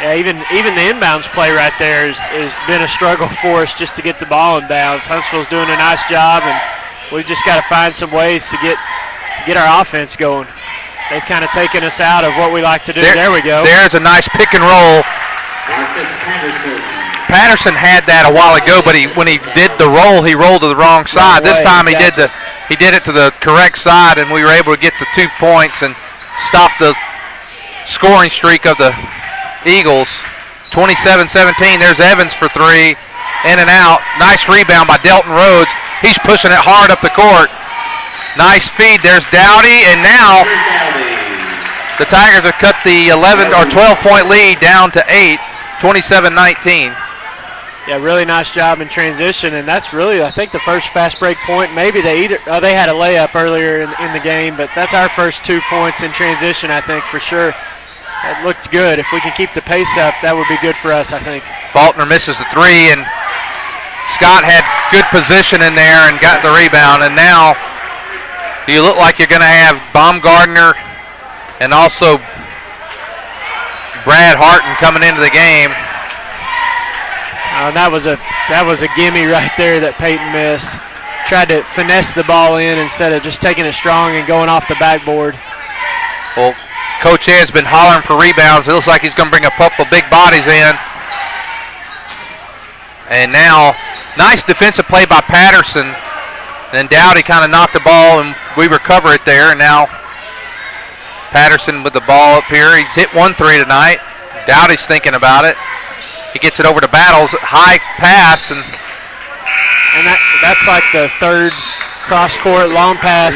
Yeah, even the inbounds play right there has been a struggle for us just to get the ball inbounds. Huntsville's doing a nice job, and we've just got to find some ways to get our offense going. They've kind of taken us out of what we like to do. There we go. There's a nice pick and roll. Patterson had that a while ago, but when he did the roll, he rolled to the wrong side. This time he did it to the correct side, and we were able to get the 2 points and stop the scoring streak of the Eagles. 27-17. There's Evans for 3. In and out. Nice rebound by Delton Rhodes. He's pushing it hard up the court. Nice feed. There's Dowdy, and now the Tigers have cut the 11 or 12-point lead down to 8. 27-19. Yeah, really nice job in transition, and that's really, I think, the first fast break point. Maybe they had a layup earlier in the game, but that's our first 2 points in transition, I think, for sure. That looked good. If we can keep the pace up, that would be good for us, I think. Faulkner misses the 3, and Scott had good position in there and got the rebound, and now you look like you're going to have Baumgartner and also Brad Harton coming into the game. That was a gimme right there that Peyton missed. Tried to finesse the ball in instead of just taking it strong and going off the backboard. Well, Coach Ed's been hollering for rebounds. It looks like he's going to bring a couple big bodies in. And now, nice defensive play by Patterson. And Dowdy kind of knocked the ball, and we recover it there. And now Patterson with the ball up here. He's hit 1 3 tonight. Dowdy's thinking about it. He gets it over to Battles. High pass. And that's like the third cross-court long pass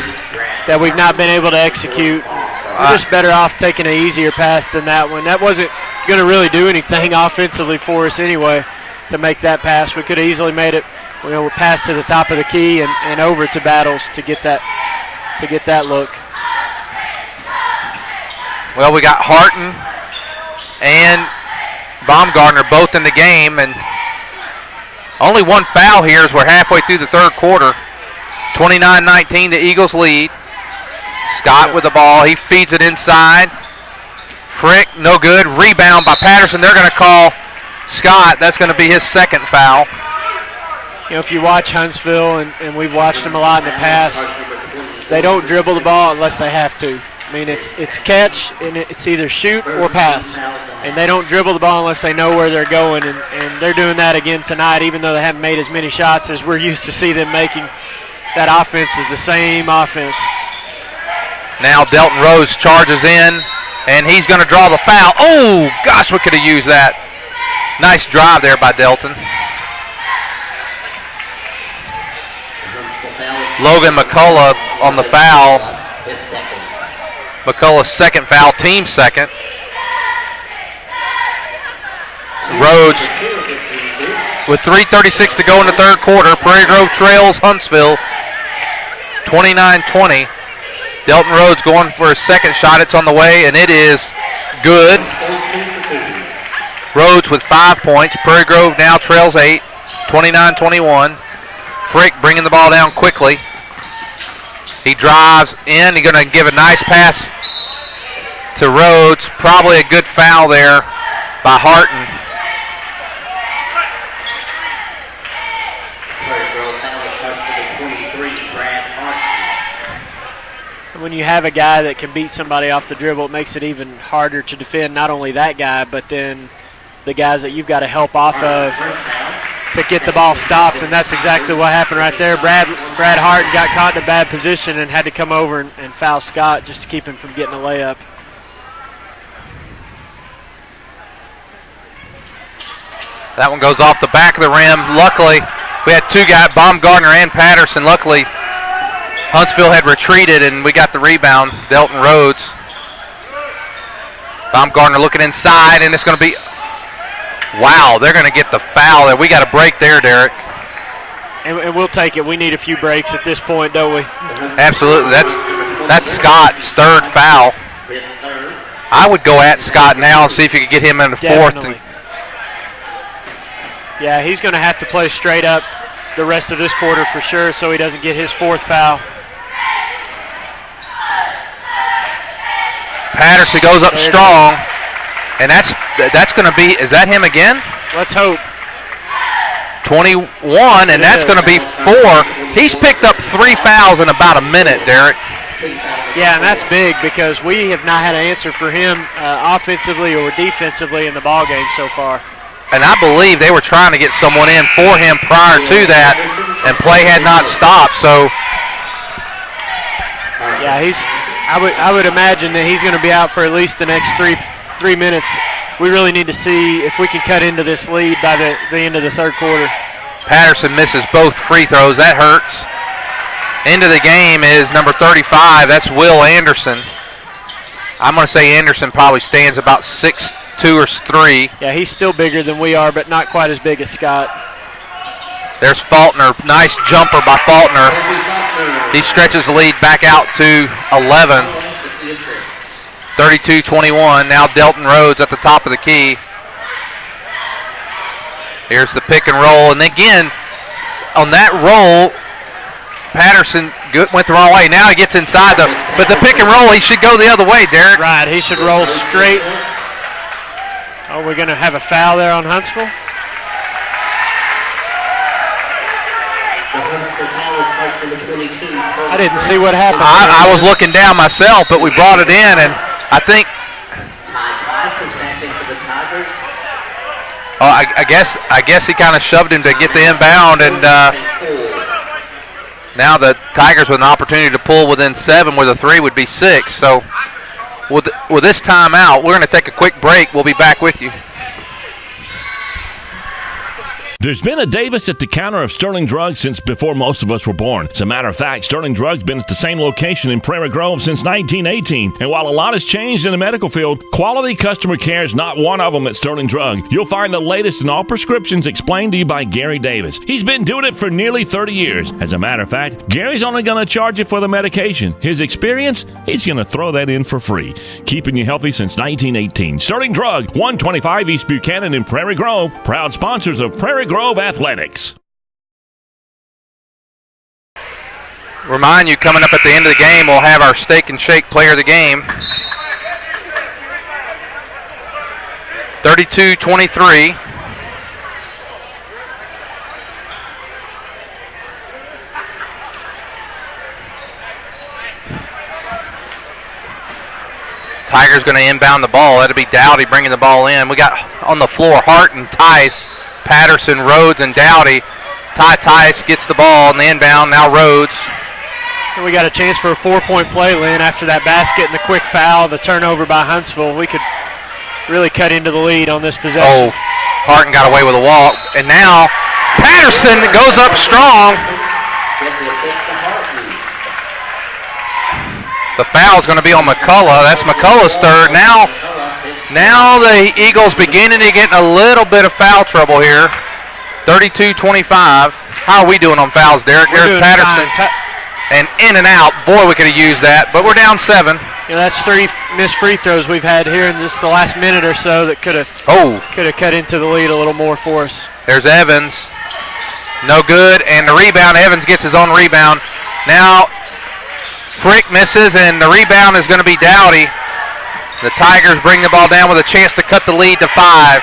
that we've not been able to execute. We're just better off taking an easier pass than that one. That wasn't going to really do anything offensively for us anyway to make that pass. We could have easily made it, pass to the top of the key and over to Battles to get that look. Well, we got Harton and Baumgartner both in the game, and Only one foul here as we're halfway through the third quarter. 29-19, the Eagles lead. Scott with the ball. He feeds it inside. Frick, no good. Rebound by Patterson. They're going to call Scott. That's going to be his second foul. You know, if you watch Huntsville, and we've watched them a lot in the past, they don't dribble the ball unless they have to. I mean, it's catch, and it's either shoot or pass. And they don't dribble the ball unless they know where they're going, and they're doing that again tonight, even though they haven't made as many shots as we're used to see them making. That offense is the same offense. Now Delton Rose charges in, and he's going to draw the foul. Oh, gosh, we could have used that. Nice drive there by Delton. Logan McCullough on the foul. McCullough's second foul, team second. Rhodes with 3:36 to go in the third quarter. Prairie Grove trails Huntsville 29-20. Delton Rhodes going for his second shot. It's on the way, and it is good. Rhodes with 5 points. Prairie Grove now trails 8, 29-21. Frick bringing the ball down quickly. He drives in. He's going to give a nice pass to Rhodes. Probably a good foul there by Harton. When you have a guy that can beat somebody off the dribble, it makes it even harder to defend not only that guy, but then the guys that you've got to help off of to get the ball stopped, and that's exactly what happened right there. Brad Harton got caught in a bad position and had to come over and foul Scott just to keep him from getting a layup. That one goes off the back of the rim. Luckily, we had two guys, Baumgartner and Patterson. Luckily, Huntsville had retreated, and we got the rebound. Delton Rhodes. Baumgartner looking inside, and it's going to be, wow, they're going to get the foul there. We got a break there, Derek. And we'll take it. We need a few breaks at this point, don't we? Absolutely. That's Scott's third foul. I would go at Scott now and see if you could get him in the fourth. Yeah, he's going to have to play straight up the rest of this quarter for sure so he doesn't get his fourth foul. Patterson goes up strong, and that's going to be, is that him again? Let's hope. 21, and that's going to be 4. He's picked up 3 fouls in about a minute, Derek. Yeah, and that's big because we have not had an answer for him offensively or defensively in the ball game so far. And I believe they were trying to get someone in for him prior to that, and play had not stopped. So, yeah, I would imagine that he's going to be out for at least the next three minutes. We really need to see if we can cut into this lead by the end of the third quarter. Patterson misses both free throws. That hurts. Into the game is number 35. That's Will Anderson. I'm going to say Anderson probably stands about 6'2" or 3. Yeah, he's still bigger than we are, but not quite as big as Scott. There's Faulkner. Nice jumper by Faulkner. He stretches the lead back out to 11. 32-21. Now Delton Rhodes at the top of the key. Here's the pick and roll. And again, on that roll, Patterson went the wrong way. Now he gets inside, but the pick and roll, he should go the other way, Derek. Right, he should roll straight. Oh, we're going to have a foul there on Huntsville? I didn't see what happened. I was looking down myself, but we brought it in, and I think. Oh, I guess he kind of shoved him to get the inbound, and now the Tigers with an opportunity to pull within 7 with a 3 would be 6. So with this timeout, we're going to take a quick break. We'll be back with you. There's been a Davis at the counter of Sterling Drugs since before most of us were born. As a matter of fact, Sterling Drugs been at the same location in Prairie Grove since 1918. And while a lot has changed in the medical field, quality customer care is not one of them at Sterling Drug. You'll find the latest in all prescriptions explained to you by Gary Davis. He's been doing it for nearly 30 years. As a matter of fact, Gary's only going to charge you for the medication. His experience, he's going to throw that in for free. Keeping you healthy since 1918. Sterling Drug, 125 East Buchanan in Prairie Grove. Proud sponsors of Prairie Grove Grove Athletics. Remind you, coming up at the end of the game, we'll have our Steak and Shake player of the game. 32-23. Tigers going to inbound the ball. That'll be Dowdy bringing the ball in. We got on the floor Hart and Tice, Patterson, Rhodes, and Dowdy. Tice gets the ball in the inbound. Now Rhodes. And we got a chance for a 4-point play, Lynn, after that basket and the quick foul, the turnover by Huntsville. We could really cut into the lead on this possession. Oh, Harton got away with a walk. And now Patterson goes up strong. The foul is going to be on McCullough. That's McCullough's third. Now the Eagles beginning to get a little bit of foul trouble here. 32-25. How are we doing on fouls, Derek? There's Patterson. And in and out. Boy, we could have used that. But we're down 7. That's 3 missed free throws we've had here in just the last minute or so that could have cut into the lead a little more for us. There's Evans. No good. And the rebound. Evans gets his own rebound. Now Frick misses, and the rebound is going to be Dowdy. The Tigers bring the ball down with a chance to cut the lead to 5.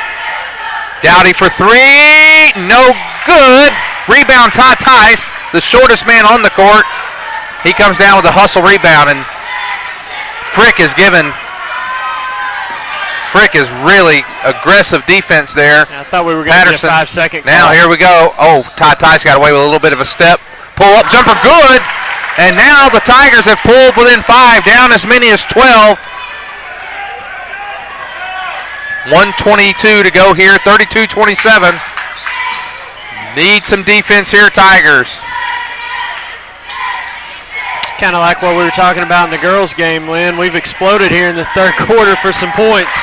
Dowdy for 3. No good. Rebound Tice, the shortest man on the court. He comes down with a hustle rebound, and Frick is really aggressive defense there. I thought we were going to get a 5-second call. Now here we go. Oh, Tice got away with a little bit of a step. Pull up jumper, good. And now the Tigers have pulled within 5, down as many as 12. 1:22 to go here, 32-27. Need some defense here, Tigers. Kind of like what we were talking about in the girls' game, Lynn. We've exploded here in the third quarter for some points.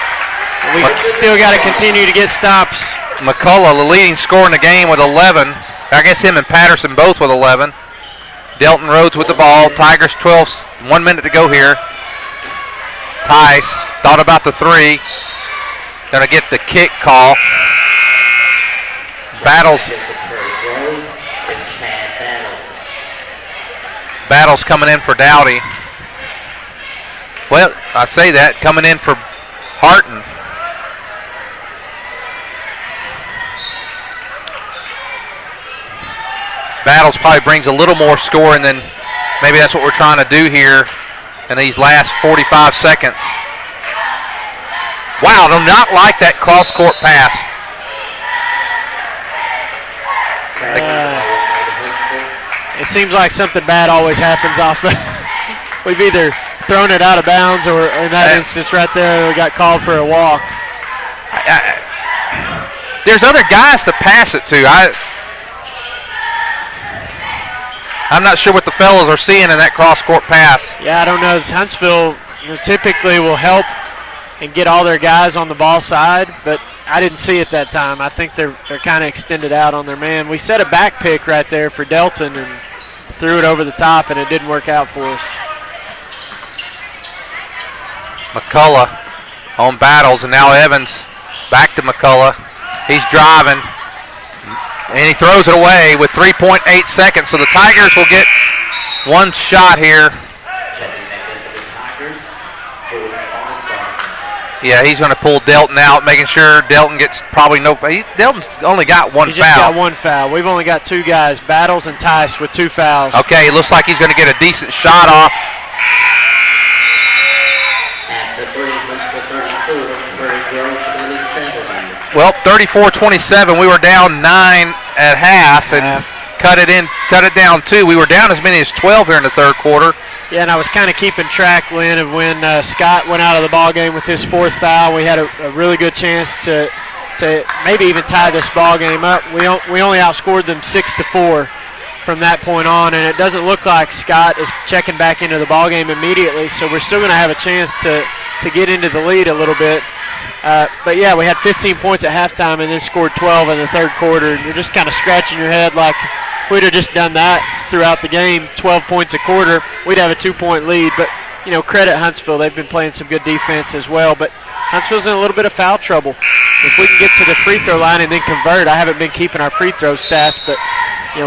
We still got to continue to get stops. McCullough, the leading scorer in the game with 11. I guess him and Patterson both with 11. Delton Rhodes with the ball. Tigers 12, 1 minute to go here. Tice thought about the 3. Going to get the kick call. Battles coming in for Dowdy. Well, I say that, coming in for Harton. Battles probably brings a little more scoring than maybe that's what we're trying to do here in these last 45 seconds. Wow, do not like that cross-court pass. It seems like something bad always happens off the we've either thrown it out of bounds or in that instance right there we got called for a walk. There's other guys to pass it to. I'm not sure what the fellas are seeing in that cross-court pass. Yeah, I don't know. Huntsville typically will help and get all their guys on the ball side, but I didn't see it that time. I think they're kind of extended out on their man. We set a back pick right there for Delton and threw it over the top, and it didn't work out for us. McCullough on Battles, and now Evans back to McCullough. He's driving, and he throws it away with 3.8 seconds, so the Tigers will get one shot here. Yeah, he's going to pull Delton out, making sure Delton gets probably no foul. Delton's only got one foul. He's just got one foul. We've only got 2 guys, Battles and Tice, with 2 fouls. Okay, it looks like he's going to get a decent shot off. Well, 34-27. We were down 9 at half and cut it down 2. We were down as many as 12 here in the third quarter. Yeah, and I was kind of keeping track, Lynn, of when Scott went out of the ball game with his 4th foul. We had a really good chance to maybe even tie this ball game up. We only outscored them 6-4 from that point on, and it doesn't look like Scott is checking back into the ball game immediately. So we're still going to have a chance to get into the lead a little bit. But yeah, we had 15 points at halftime and then scored 12 in the third quarter. And you're just kind of scratching your head like, if we'd have just done that throughout the game, 12 points a quarter, we'd have a 2-point lead. But, credit Huntsville. They've been playing some good defense as well. But Huntsville's in a little bit of foul trouble. If we can get to the free throw line and then convert, I haven't been keeping our free throw stats, but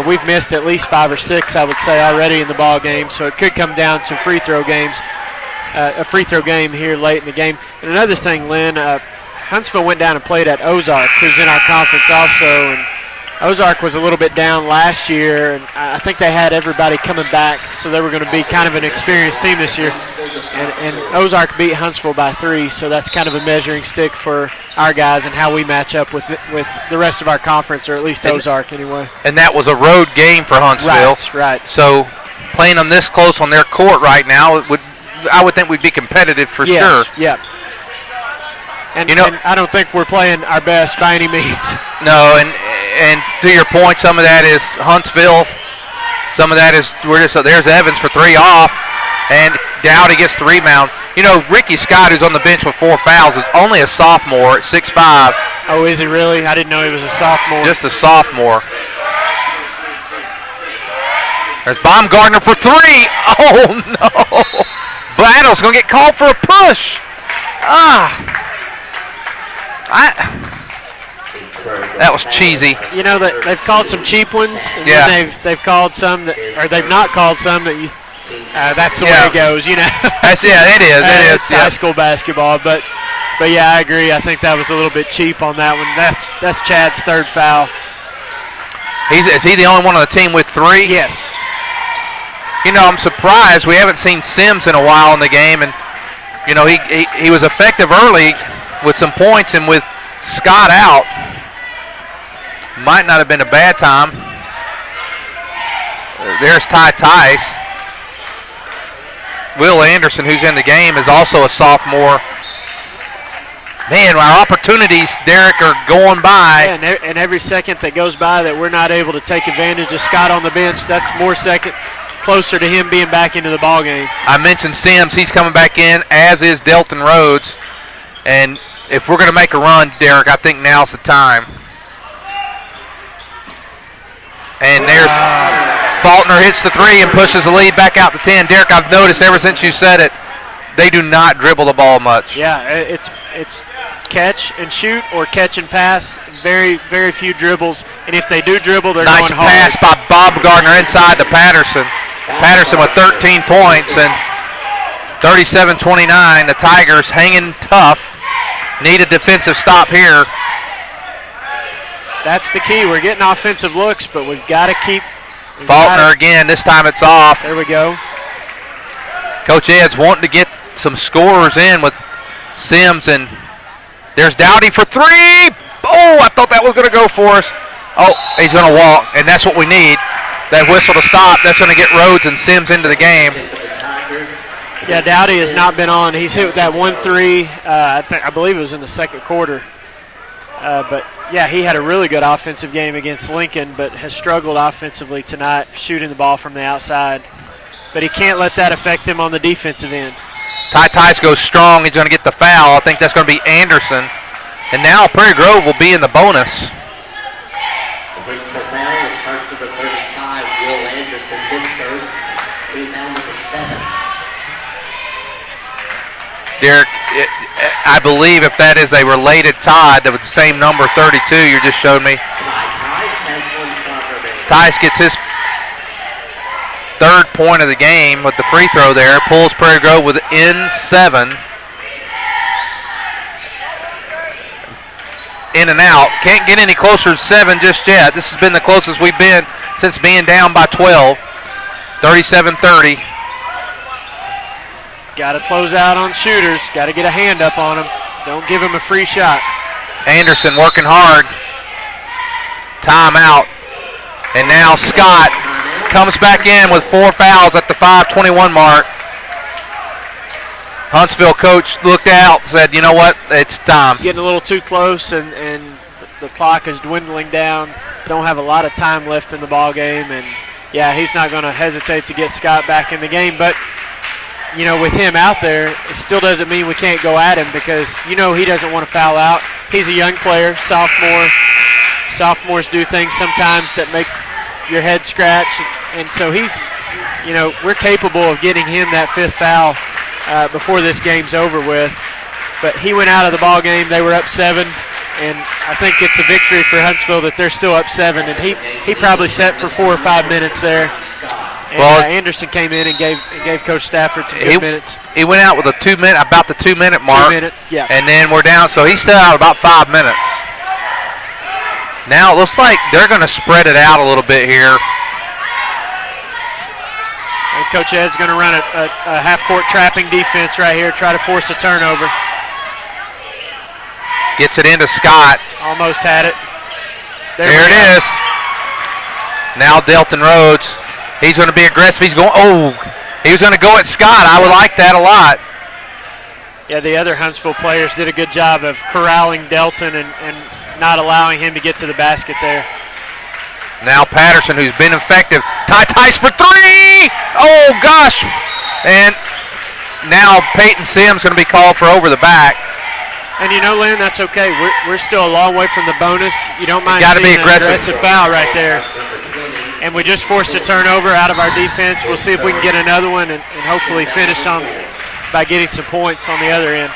we've missed at least 5 or 6, I would say, already in the ball game. So it could come down to free throw games, a free throw game here late in the game. And another thing, Lynn, Huntsville went down and played at Ozark, who's in our conference also, and Ozark was a little bit down last year, and I think they had everybody coming back, so they were going to be kind of an experienced team this year. And Ozark beat Huntsville by 3, so that's kind of a measuring stick for our guys and how we match up with the rest of our conference, or at least Ozark anyway. And that was a road game for Huntsville. Right. So playing them this close on their court right now, I would think we'd be competitive for sure. Yeah. And I don't think we're playing our best by any means. No, and to your point, some of that is Huntsville. Some of that is there's Evans for 3 off, and Dowdy gets the rebound. Ricky Scott, who's on the bench with 4 fouls, is only a sophomore at 6'5". Oh, is he really? I didn't know he was a sophomore. Just a sophomore. There's Baumgartner for 3. Oh, no. Battle's going to get called for a push. That was cheesy. They've called some cheap ones, and then they've called some they've not called some that that's the way it goes. It is. It's high school basketball, but yeah, I agree. I think that was a little bit cheap on that one. That's Chad's 3rd foul. Is he the only one on the team with 3? Yes. I'm surprised we haven't seen Sims in a while in the game, and he was effective early with some points, and with Scott out, might not have been a bad time. There's Ty Tice. Will Anderson, who's in the game, is also a sophomore. Man, our opportunities, Derek, are going by. Yeah, and every second that goes by that we're not able to take advantage of Scott on the bench, that's more seconds closer to him being back into the ball game. I mentioned Sims. He's coming back in, as is Delton Rhodes. And if we're going to make a run, Derek, I think now's the time. And there's Faulkner hits the 3 and pushes the lead back out to 10. Derek, I've noticed ever since you said it, they do not dribble the ball much. Yeah, it's catch and shoot or catch and pass. Very, very few dribbles. And if they do dribble, they're nice going hard. Nice pass by Baumgartner inside to Patterson. Patterson with 13 points and 37-29. The Tigers hanging tough. Need a defensive stop here. That's the key. We're getting offensive looks, but we've got to keep. Faulkner again. This time it's off. There we go. Coach Ed's wanting to get some scorers in with Sims, and there's Dowdy for 3. Oh, I thought that was going to go for us. Oh, he's going to walk, and that's what we need. That whistle to stop. That's going to get Rhodes and Sims into the game. Yeah, Dowdy has not been on. He's hit that 1-3. I believe it was in the 2nd quarter. But yeah, he had a really good offensive game against Lincoln, but has struggled offensively tonight, shooting the ball from the outside. But he can't let that affect him on the defensive end. Ty Tice goes strong. He's going to get the foul. I think that's going to be Anderson. And now Prairie Grove will be in the bonus. The personal foul is first to the 35, Will Anderson. This first, rebound to the 7. Derek, I believe if that is a related tie, that with the same number 32 you just showed me. Tice gets his 3rd point of the game with the free throw there. Pulls Prairie Grove within 7. In and out. Can't get any closer to 7 just yet. This has been the closest we've been since being down by 12. 37-30. Got to close out on shooters. Got to get a hand up on them. Don't give them a free shot. Anderson working hard. Timeout. And now Scott comes back in with 4 fouls at the 5:21 mark. Huntsville coach looked out, said, you know what, it's time. Getting a little too close, and the clock is dwindling down. Don't have a lot of time left in the ball game, and yeah, he's not going to hesitate to get Scott back in the game. But with him out there, it still doesn't mean we can't go at him, because he doesn't want to foul out. He's a young player, sophomore. Sophomores do things sometimes that make your head scratch, and so he's, we're capable of getting him that 5th foul before this game's over with. but he went out of the ball game. They were up 7, and I think it's a victory for Huntsville that they're still up 7. And he probably sat for 4 or 5 minutes there. And Anderson came in and gave Coach Stafford some good minutes. He went out with about the 2-minute mark. 2 minutes, yeah. And then we're down, so he's still out about 5 minutes. Now it looks like they're going to spread it out a little bit here. And Coach Ed's going to run a half-court trapping defense right here, try to force a turnover. Gets it into Scott. Almost had it. There it is. Now Delton Rhodes. He's going to be aggressive. He was going to go at Scott. I would like that a lot. Yeah, the other Huntsville players did a good job of corralling Delton and not allowing him to get to the basket there. Now Patterson, who's been effective. Tice for 3! Oh, gosh. And now Peyton Sims going to be called for over the back. And you know, Lynn, that's okay. We're still a long way from the bonus. You don't mind seeing an aggressive foul right there. And we just forced a turnover out of our defense. We'll see if we can get another one and hopefully finish on by getting some points on the other end.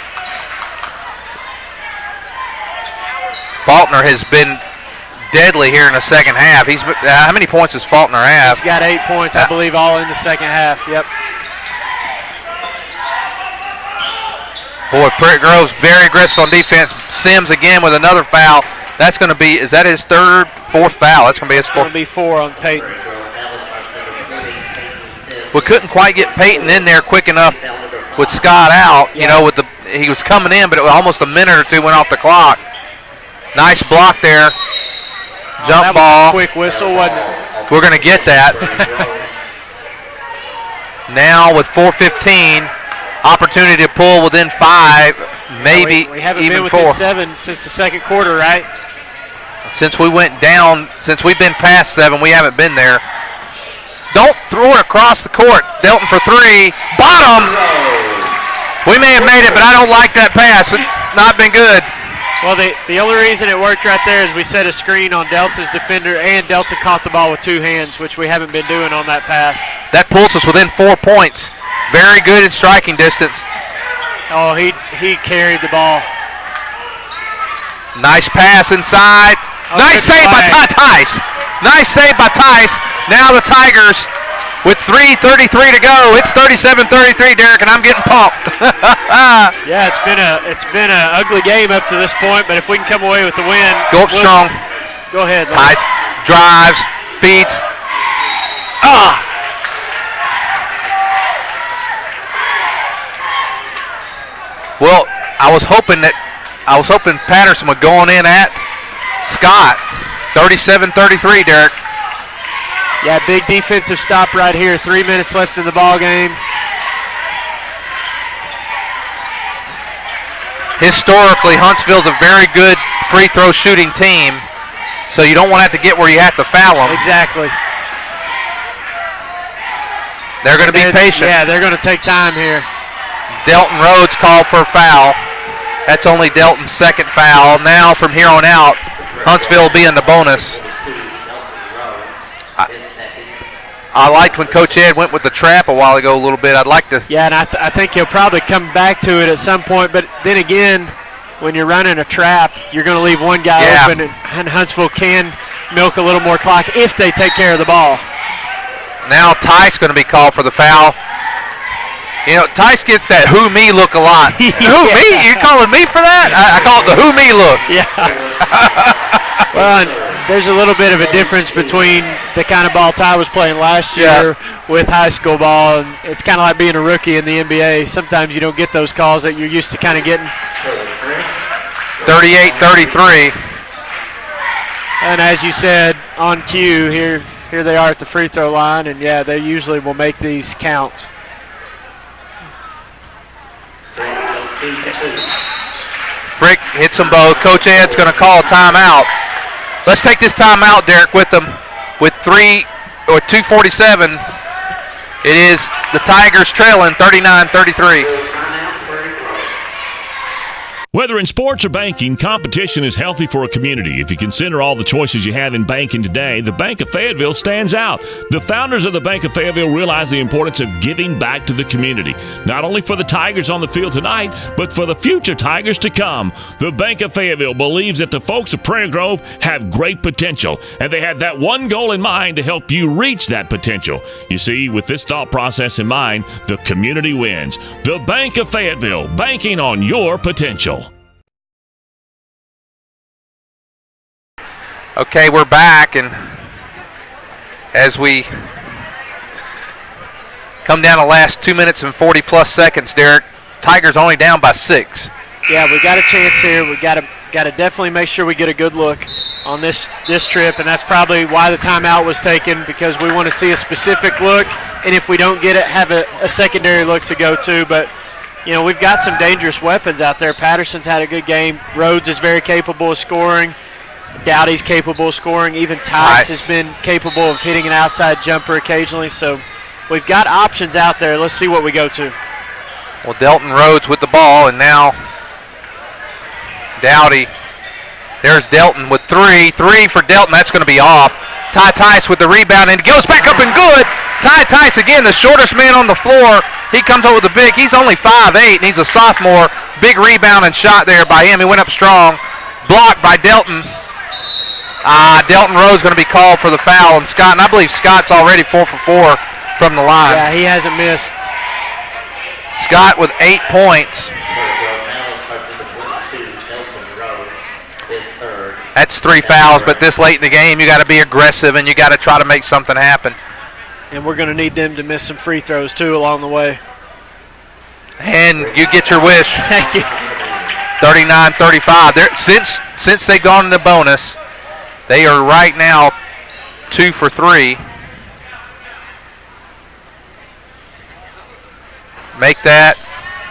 Faulkner has been deadly here in the second half. How many points does Faulkner have? He's got 8 points, I believe, all in the second half. Yep. Boy, Prairie Grove's very aggressive on defense. Sims again with another foul. That's going to be, is that his fourth foul? That's going to be his fourth. It's going to be 4 on Peyton. We couldn't quite get Peyton in there quick enough with Scott out. You know, he was coming in, but it was almost a minute or two went off the clock. Nice block there. Jump ball. Quick whistle, wasn't it? We're going to get that. Now with 4:15, opportunity to pull within 5, maybe we haven't even been within 4. 7 since the second quarter, right? Since we've been past 7, we haven't been there. Don't throw it across the court. Delton for 3. Bottom. We may have made it, but I don't like that pass. It's not been good. Well, the only reason it worked right there is we set a screen on Delta's defender, and Delta caught the ball with 2 hands, which we haven't been doing on that pass. That pulls us within 4 points. Very good in striking distance. Oh, he carried the ball. Nice pass inside. Nice save by Tice. Nice save by Tice. Now the Tigers with 3:33 to go. It's 37-33, Derek, and I'm getting pumped. Yeah, it's been a ugly game up to this point, but if we can come away with the win, go up strong. Go ahead, Lynn. Tice drives, feeds. Well, I was hoping Patterson would go on in at Scott. 37-33, Derek. Yeah, big defensive stop right here. 3 minutes left in the ball game. Historically, Huntsville's a very good free throw shooting team, so you don't want to have to get where you have to foul them. Exactly. They're going to be patient. Yeah, they're going to take time here. Delton Rhodes called for a foul. That's only Delton's second foul. Now from here on out, Huntsville will be in the bonus. I liked when Coach Ed went with the trap a while ago a little bit. I'd like to. Yeah, and I think he'll probably come back to it at some point. But then again, when you're running a trap, you're going to leave one guy open, and Huntsville can milk a little more clock if they take care of the ball. Now Tice going to be called for the foul. You know, Tice gets that who me look a lot. Who me? You calling me for that? I call it the who me look. Yeah. Well, there's a little bit of a difference between the kind of ball Ty was playing last year with high school ball, and it's kind of like being a rookie in the NBA. Sometimes you don't get those calls that you're used to kind of getting. 38-33. And as you said, on cue, here they are at the free throw line, and yeah, they usually will make these count. Frick hits them both. Coach Ed's going to call a timeout. Let's take this timeout, Derek, with them. With 2:47, it is the Tigers trailing 39-33. Whether in sports or banking, competition is healthy for a community. If you consider all the choices you have in banking today, the Bank of Fayetteville stands out. The founders of the Bank of Fayetteville realize the importance of giving back to the community, not only for the Tigers on the field tonight, but for the future Tigers to come. The Bank of Fayetteville believes that the folks of Prairie Grove have great potential, and they have that one goal in mind to help you reach that potential. You see, with this thought process in mind, the community wins. The Bank of Fayetteville, banking on your potential. Okay, we're back, and as we come down the last 2 minutes and 40-plus seconds, Derek, Tigers only down by 6. Yeah, we got a chance here. We got to definitely make sure we get a good look on this trip, and that's probably why the timeout was taken, because we want to see a specific look, and if we don't get it, have a secondary look to go to. But you know, we've got some dangerous weapons out there. Patterson's had a good game. Rhodes is very capable of scoring. Dowdy's capable of scoring. Even Tice has been capable of hitting an outside jumper occasionally. So we've got options out there. Let's see what we go to. Well, Delton Rhodes with the ball, and now Dowdy. There's Delton with 3. 3 for Delton. That's going to be off. Ty Tice with the rebound, and it goes back up and good. Ty Tice, again, the shortest man on the floor. He comes up with a big. He's only 5'8", and he's a sophomore. Big rebound and shot there by him. He went up strong. Blocked by Delton. Delton Rose going to be called for the foul, and Scott, and I believe Scott's already 4 for 4 from the line. Yeah, he hasn't missed. Scott with 8 points. That's 3 fouls, but this late in the game, you got to be aggressive and you got to try to make something happen. And we're going to need them to miss some free throws too along the way. And you get your wish. Thank you. 39-35. Since they've gone into bonus, they are right now 2 for 3. Make that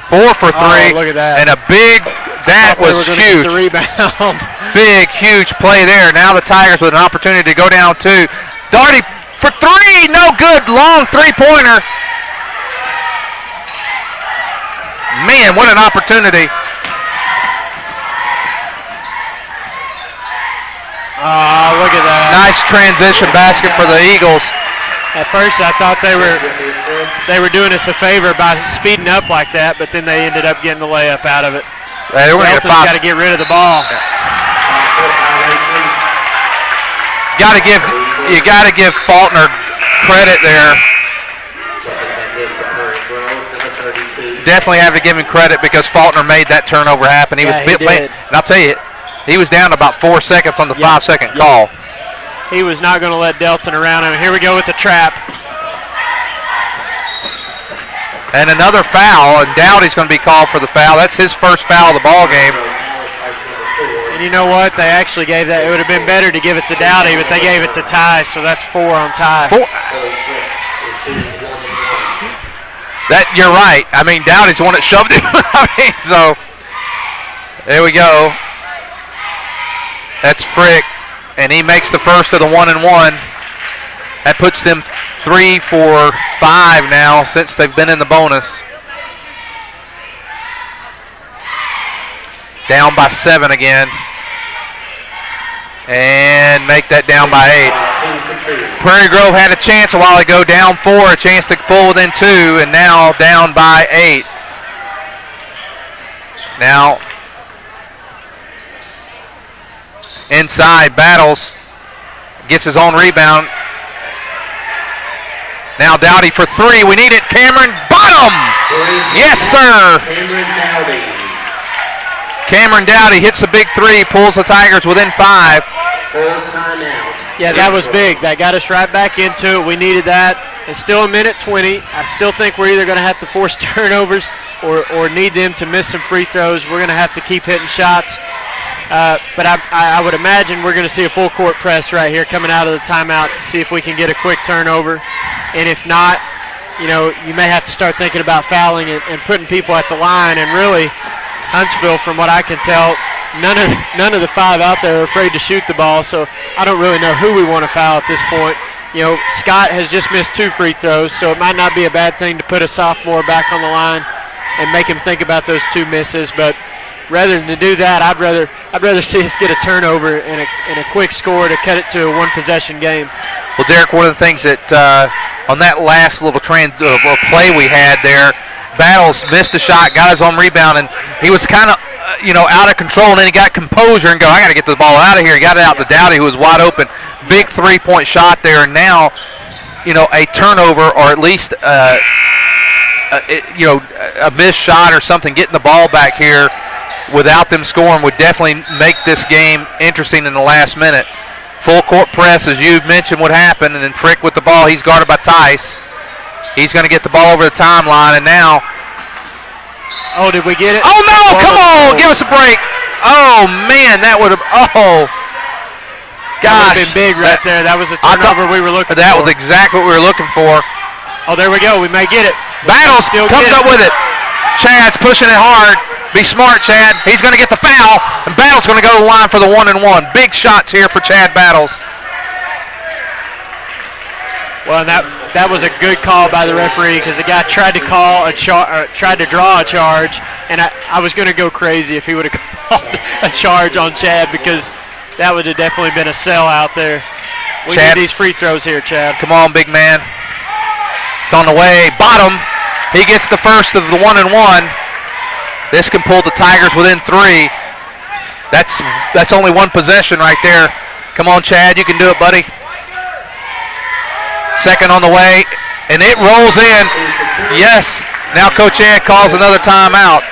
4 for 3. Oh, look at that. And a big, that was huge. The rebound. Big, huge play there. Now the Tigers with an opportunity to go down 2. Darty for 3, no good. Long three-pointer. Man, what an opportunity. Oh, look at that. Nice transition basket for the Eagles. At first I thought they were doing us a favor by speeding up like that, but then they ended up getting the layup out of it. Hey, Delton's got to get rid of the ball. You got to give Faulkner credit there. Definitely have to give him credit because Faulkner made that turnover happen. He did. And I'll tell you, he was down about 4 seconds on the 5-second call. He was not going to let Delton around him. Here we go with the trap. And another foul, and Dowdy's going to be called for the foul. That's his first foul of the ball game. And you know what? They actually gave that. It would have been better to give it to Dowdy, but they gave it to Ty, so that's 4 on Ty. You're right. I mean, Dowdy's the one that shoved him. So there we go. That's Frick, and he makes the first of the 1-and-1. That puts them 3 for 5 now since they've been in the bonus. Down by 7 again. And make that down by 8. Prairie Grove had a chance a while ago, down 4, a chance to pull within 2, and now down by 8. Now, inside, battles, gets his own rebound. Now Dowdy for 3. We need it. Cameron, bottom! Yes, sir! Cameron Dowdy hits a big 3, pulls the Tigers within 5. Full timeout. Yeah, that was big. That got us right back into it. We needed that. It's still a minute 20. I still think we're either going to have to force turnovers or need them to miss some free throws. We're going to have to keep hitting shots. But I would imagine we're going to see a full court press right here coming out of the timeout to see if we can get a quick turnover. And if not, you know, you may have to start thinking about fouling and putting people at the line. And really, Huntsville, from what I can tell, none of the 5 out there are afraid to shoot the ball. So I don't really know who we want to foul at this point. You know, Scott has just missed 2 free throws, so it might not be a bad thing to put a sophomore back on the line and make him think about those 2 misses. But rather than to do that, I'd rather see us get a turnover and a quick score to cut it to a one-possession game. Well, Derek, one of the things that on that last little play we had there, Battles missed a shot, got his own rebound, and he was kind of out of control, and then he got composure and I got to get the ball out of here. He got it out to Dowdy, who was wide open. Big three-point shot there, and now, a turnover or at least, a missed shot or something, getting the ball back here without them scoring would definitely make this game interesting in the last minute. Full court press, as you mentioned, would happen, and then Frick with the ball. He's guarded by Tice. He's going to get the ball over the timeline, and now. Oh, did we get it? Oh, no, come on, give us a break. Oh, man, that would have, gosh. That would have been big right there. That was a turnover we were looking for. That was exactly what we were looking for. Oh, there we go. We may get it. Battles comes up with it. Chad's pushing it hard. Be smart, Chad. He's going to get the foul, and Battles going to go to the line for the 1-and-1. Big shots here for Chad Battles. Well, that was a good call by the referee because the guy tried to draw a charge, and I was going to go crazy if he would have called a charge on Chad because that would have definitely been a sellout there. We need these free throws here, Chad. Come on, big man. It's on the way. Bottom. He gets the first of the 1-and-1. This can pull the Tigers within 3. That's only one possession right there. Come on, Chad. You can do it, buddy. Second on the way, and it rolls in. Yes. Now Coach Ed calls another timeout.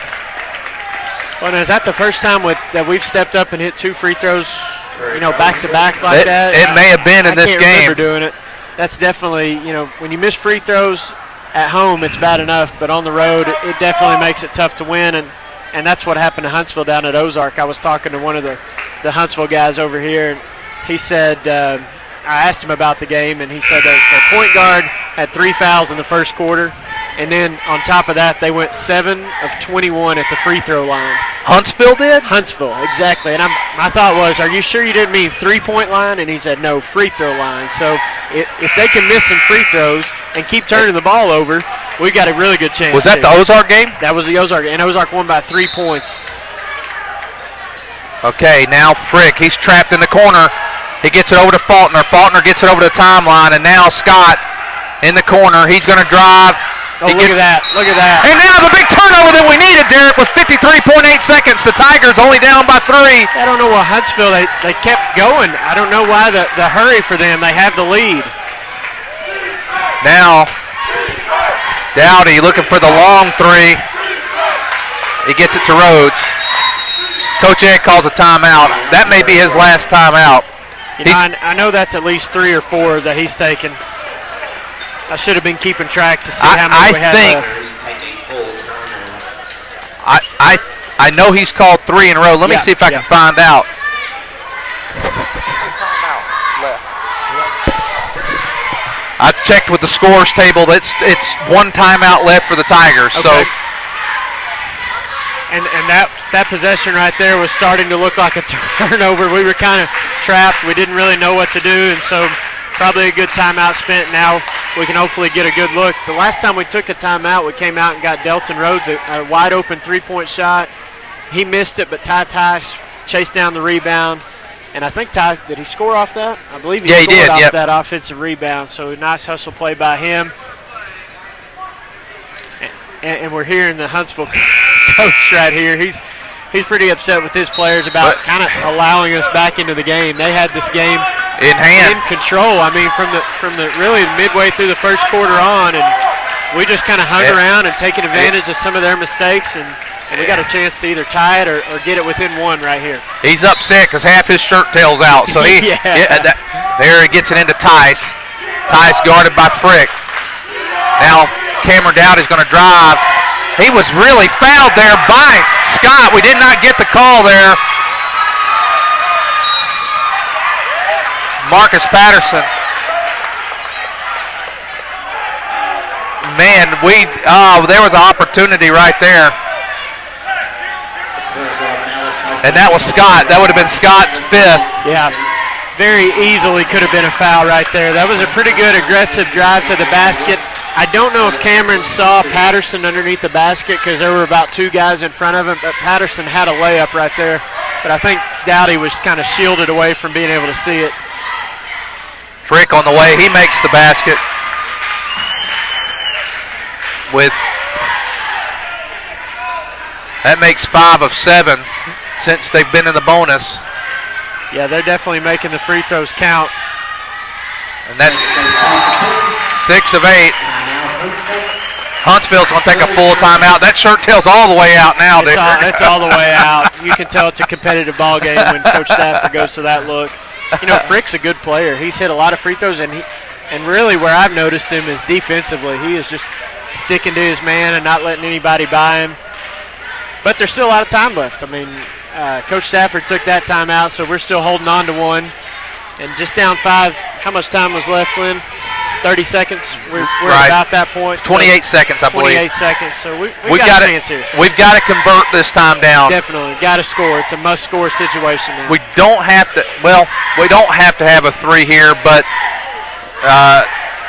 Well, is that the first time that we've stepped up and hit 2 free throws, back to back like that? It may have been in this game. I can't remember doing it. That's definitely, when you miss free throws at home, it's bad enough, but on the road, it definitely makes it tough to win, and that's what happened to Huntsville down at Ozark. I was talking to one of the Huntsville guys over here, and he said, I asked him about the game, and he said that their point guard had 3 fouls in the first quarter, and then on top of that, they went 7 of 21 at the free throw line. Huntsville did? Huntsville, exactly. And my thought was, are you sure you didn't mean 3-point line? And he said, no, free throw line. So if they can miss some free throws and keep turning the ball over, we got a really good chance. Was that the Ozark game? That was the Ozark, and Ozark won by 3 points. Okay, now Frick, he's trapped in the corner. He gets it over to Faulkner. Faulkner gets it over the timeline, and now Scott in the corner. He's going to drive. Oh, look at that. Look at that. And now the big turnover that we needed, Derek, with 53.8 seconds. The Tigers only down by 3. I don't know why Huntsville, they kept going. I don't know why the hurry for them. They have the lead. Now, Dowdy looking for the long 3. He gets it to Rhodes. Coach Ed calls a timeout. That may be his last timeout. I know that's at least 3 or 4 that he's taken. I should have been keeping track to see how many we had left. I know he's called 3 in a row. Let me see if I can find out. I checked with the scores table. It's 1 timeout left for the Tigers. Okay. So. And that possession right there was starting to look like a turnover. We were kind of trapped. We didn't really know what to do, and so probably a good timeout spent. Now we can hopefully get a good look. The last time we took a timeout, we came out and got Delton Rhodes a wide-open 3-point shot. He missed it, but Ty chased down the rebound. And I think Ty, did he score off that? I believe he scored off that offensive rebound. So nice hustle play by him. And we're hearing the Huntsville coach right here. He's pretty upset with his players about kind of allowing us back into the game. They had this game in hand, in control. I mean, from the really midway through the first quarter on, and we just kind of hung around and taking advantage of some of their mistakes, and we got a chance to either tie it or get it within 1 right here. He's upset because half his shirt tails out. So there he gets it into Tice. Tice guarded by Frick. Now Cameron Dowdy's going to drive. He was really fouled there by Scott. We did not get the call there. Marcus Patterson. Man, there was an opportunity right there. And that was Scott. That would have been Scott's 5th. Yeah, very easily could have been a foul right there. That was a pretty good aggressive drive to the basket. I don't know if Cameron saw Patterson underneath the basket because there were about 2 guys in front of him, but Patterson had a layup right there. But I think Dowdy was kind of shielded away from being able to see it. Frick on the way. He makes the basket that makes 5 of 7 since they've been in the bonus. Yeah, they're definitely making the free throws count. And that's 6 of 8. Huntsville's going to take a full timeout. That shirt tail's all the way out now, dude. It's all the way out. You can tell it's a competitive ball game when Coach Stafford goes to that look. You know, Frick's a good player. He's hit a lot of free throws, and really where I've noticed him is defensively. He is just sticking to his man and not letting anybody by him. But there's still a lot of time left. I mean, Coach Stafford took that timeout, so we're still holding on to 1. And just down 5, how much time was left, Lynn? 30 seconds. We're right. About that point. 28 seconds, I believe. 28 seconds. So we've got a chance here. We've got to convert this time down. Definitely. Got to score. It's a must-score situation now. We don't have to have a 3 here, but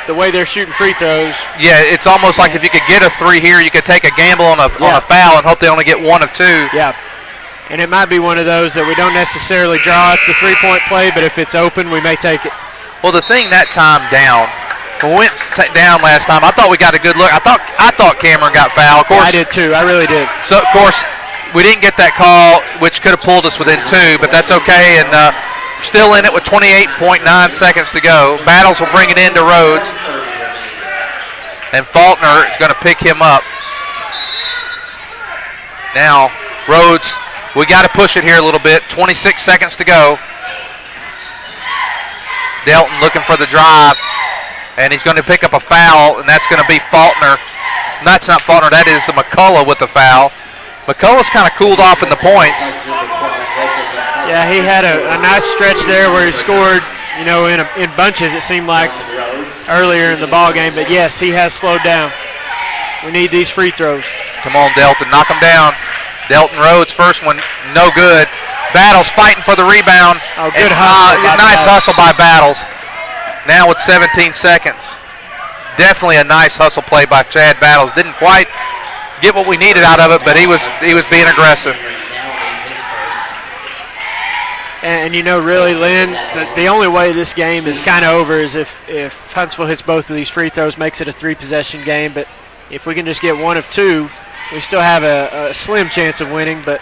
the way they're shooting free throws. Yeah, it's almost like if you could get a 3 here, you could take a gamble on a foul and hope they only get 1 of 2. Yeah. And it might be one of those that we don't necessarily draw up the 3-point play, but if it's open, we may take it. Well, the thing that time down, when we went down last time, I thought we got a good look. I thought Cameron got fouled. Of course, I did too. I really did. So, of course, we didn't get that call, which could have pulled us within 2, but that's okay. And still in it with 28.9 seconds to go. Battles will bring it into Rhodes. And Faulkner is going to pick him up. Now, Rhodes, we got to push it here a little bit. 26 seconds to go. Delton looking for the drive. And he's going to pick up a foul, and that's going to be Faulkner. That's not Faulkner, that is McCullough with the foul. McCullough's kind of cooled off in the points. Yeah, he had a nice stretch there where he scored, you know, in bunches, it seemed like, earlier in the ball game. But, yes, he has slowed down. We need these free throws. Come on, Delton, knock them down. Delton Rhodes, first one, no good. Battles fighting for the rebound. Oh, good hustle. Nice hustle by Battles. Now with 17 seconds. Definitely a nice hustle play by Chad Battles. Didn't quite get what we needed out of it, but he was being aggressive. And you know, really, Lynn, the only way this game is kind of over is if Huntsville hits both of these free throws, makes it a 3-possession game. But if we can just get 1 of 2, we still have a slim chance of winning. But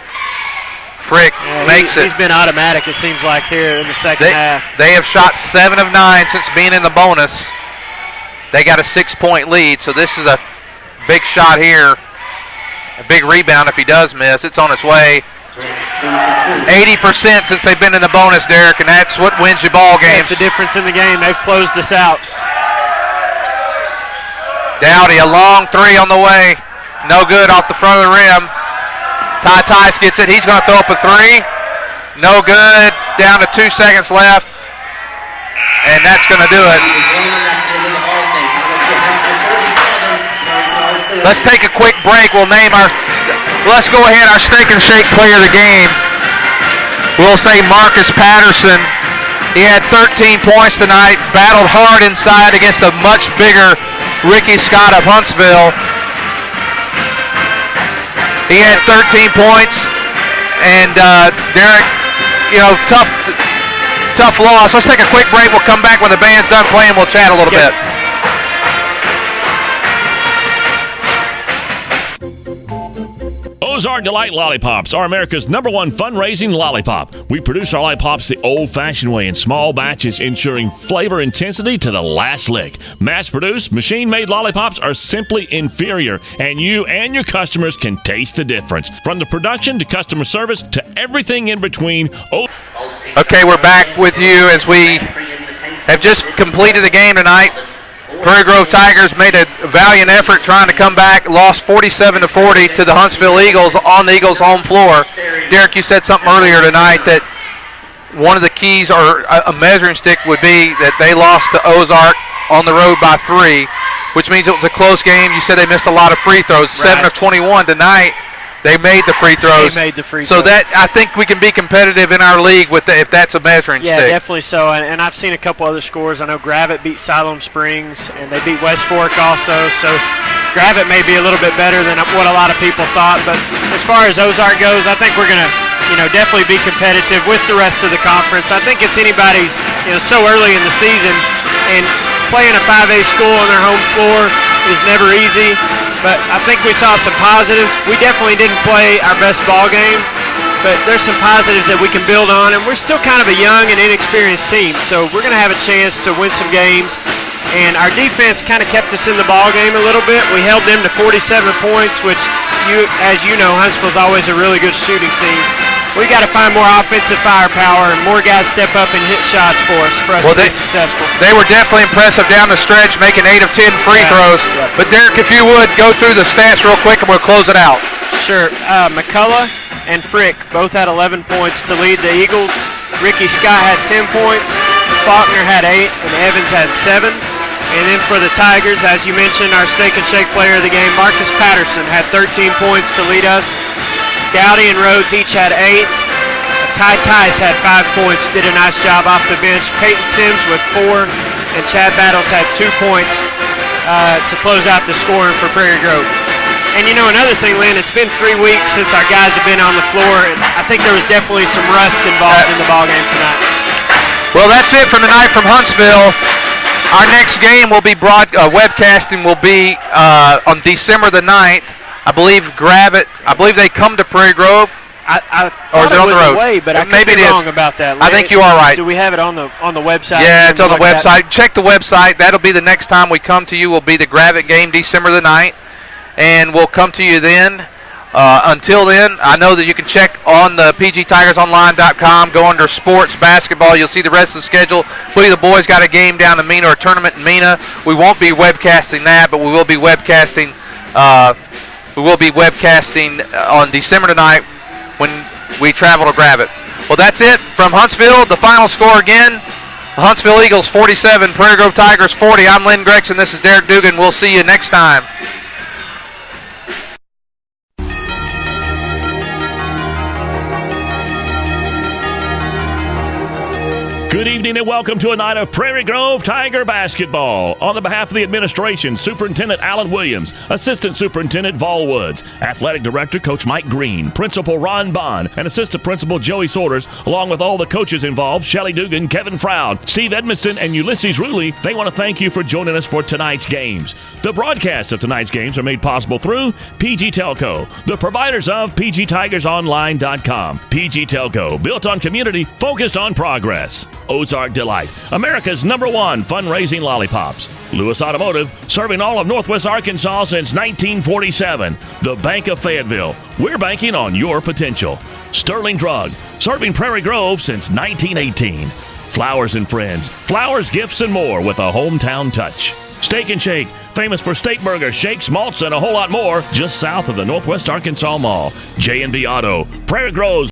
Frick makes it. He's been automatic, it seems like, here in the second half. They have shot 7 of 9 since being in the bonus. They got a 6-point lead, so this is a big shot here. A big rebound if he does miss. It's on its way. 80% since they've been in the bonus, Derek, and that's what wins you ball games. That's the difference in the game. They've closed us out. Dowdy, a long 3 on the way. No good off the front of the rim. Ty Tice gets it. He's going to throw up a 3. No good. Down to 2 seconds left. And that's going to do it. Let's take a quick break. Let's go ahead, our Steak and Shake player of the game. We'll say Marcus Patterson. He had 13 points tonight. Battled hard inside against a much bigger Ricky Scott of Huntsville. He had 13 points, and Derek, you know, tough loss. Let's take a quick break. We'll come back when the band's done playing. We'll chat a little bit. Ozark Delight Lollipops are America's #1 fundraising lollipop. We produce our lollipops the old-fashioned way in small batches, ensuring flavor intensity to the last lick. Mass-produced, machine-made lollipops are simply inferior, and you and your customers can taste the difference. From the production to customer service to everything in between. Okay, we're back with you as we have just completed the game tonight. Prairie Grove Tigers made a valiant effort trying to come back, lost 47-40 to the Huntsville Eagles on the Eagles' home floor. Derek, you said something earlier tonight that one of the keys or a measuring stick would be that they lost to Ozark on the road by 3, which means it was a close game. You said they missed a lot of free throws, 7 of 21 tonight. They made the free throws. They made the free so throws. that I think we can be competitive in our league with if that's a measuring Yeah, stick. definitely so. And I've seen a couple other scores. I know Gravette beat Siloam Springs, and they beat West Fork also. So Gravette may be a little bit better than what a lot of people thought. But as far as Ozark goes, I think we're going to, definitely be competitive with the rest of the conference. I think it's anybody's, so early in the season, and playing a 5A school on their home floor is never easy. But I think we saw some positives. We definitely didn't play our best ball game, but there's some positives that we can build on, and we're still kind of a young and inexperienced team, so we're going to have a chance to win some games. And our defense kind of kept us in the ball game a little bit. We held them to 47 points, which, as you know, Huntsville's always a really good shooting team. We got to find more offensive firepower and more guys step up and hit shots for us to be successful. They were definitely impressive down the stretch, making 8 of 10 free throws. Yeah. But Derek, if you would, go through the stats real quick and we'll close it out. Sure. McCullough and Frick both had 11 points to lead the Eagles. Ricky Scott had 10 points. Faulkner had 8, and Evans had 7. And then for the Tigers, as you mentioned, our Steak and Shake player of the game, Marcus Patterson, had 13 points to lead us. Dowdy and Rhodes each had 8. Ty Tice had 5 points, did a nice job off the bench. Peyton Sims with 4, and Chad Battles had 2 points to close out the scoring for Prairie Grove. And another thing, Lynn, it's been 3 weeks since our guys have been on the floor, and I think there was definitely some rust involved in the ballgame tonight. Well, that's it for tonight from Huntsville. Our next game will be webcasting will be on December the 9th. I believe they come to Prairie Grove. Or is it on the road? Away, but I maybe could be wrong about that. I think you are right. Do we have it on the website? Yeah, it's on the website. Check the website. That'll be the next time we come to you. Will be the Gravette game, December the 9th, and we'll come to you then. Until then, I know that you can check on the pgtigersonline.com. Go under sports basketball. You'll see the rest of the schedule. Believe the boys got a game down in Mena, or a tournament in Mena. We won't be webcasting that, but we will be webcasting. On December tonight when we travel to Gravette. Well, that's it from Huntsville. The final score again: the Huntsville Eagles 47, Prairie Grove Tigers 40. I'm Lynn Gregson. This is Derek Dugan. We'll see you next time. Good evening and welcome to a night of Prairie Grove Tiger basketball. On the behalf of the administration, Superintendent Alan Williams, Assistant Superintendent Vol Woods, Athletic Director Coach Mike Green, Principal Ron Bond, and Assistant Principal Joey Sorters, along with all the coaches involved, Shelly Dugan, Kevin Froud, Steve Edmondson, and Ulysses Ruley, they want to thank you for joining us for tonight's games. The broadcasts of tonight's games are made possible through PG Telco, the providers of PGTigersOnline.com. PG Telco, built on community, focused on progress. Ozark Delight, America's #1 fundraising lollipops. Lewis Automotive, serving all of Northwest Arkansas since 1947. The Bank of Fayetteville, we're banking on your potential. Sterling Drug, serving Prairie Grove since 1918. Flowers and Friends, flowers, gifts, and more with a hometown touch. Steak and Shake, famous for steak burgers, shakes, malts, and a whole lot more, just south of the Northwest Arkansas Mall. J&B Auto, Prairie Grove's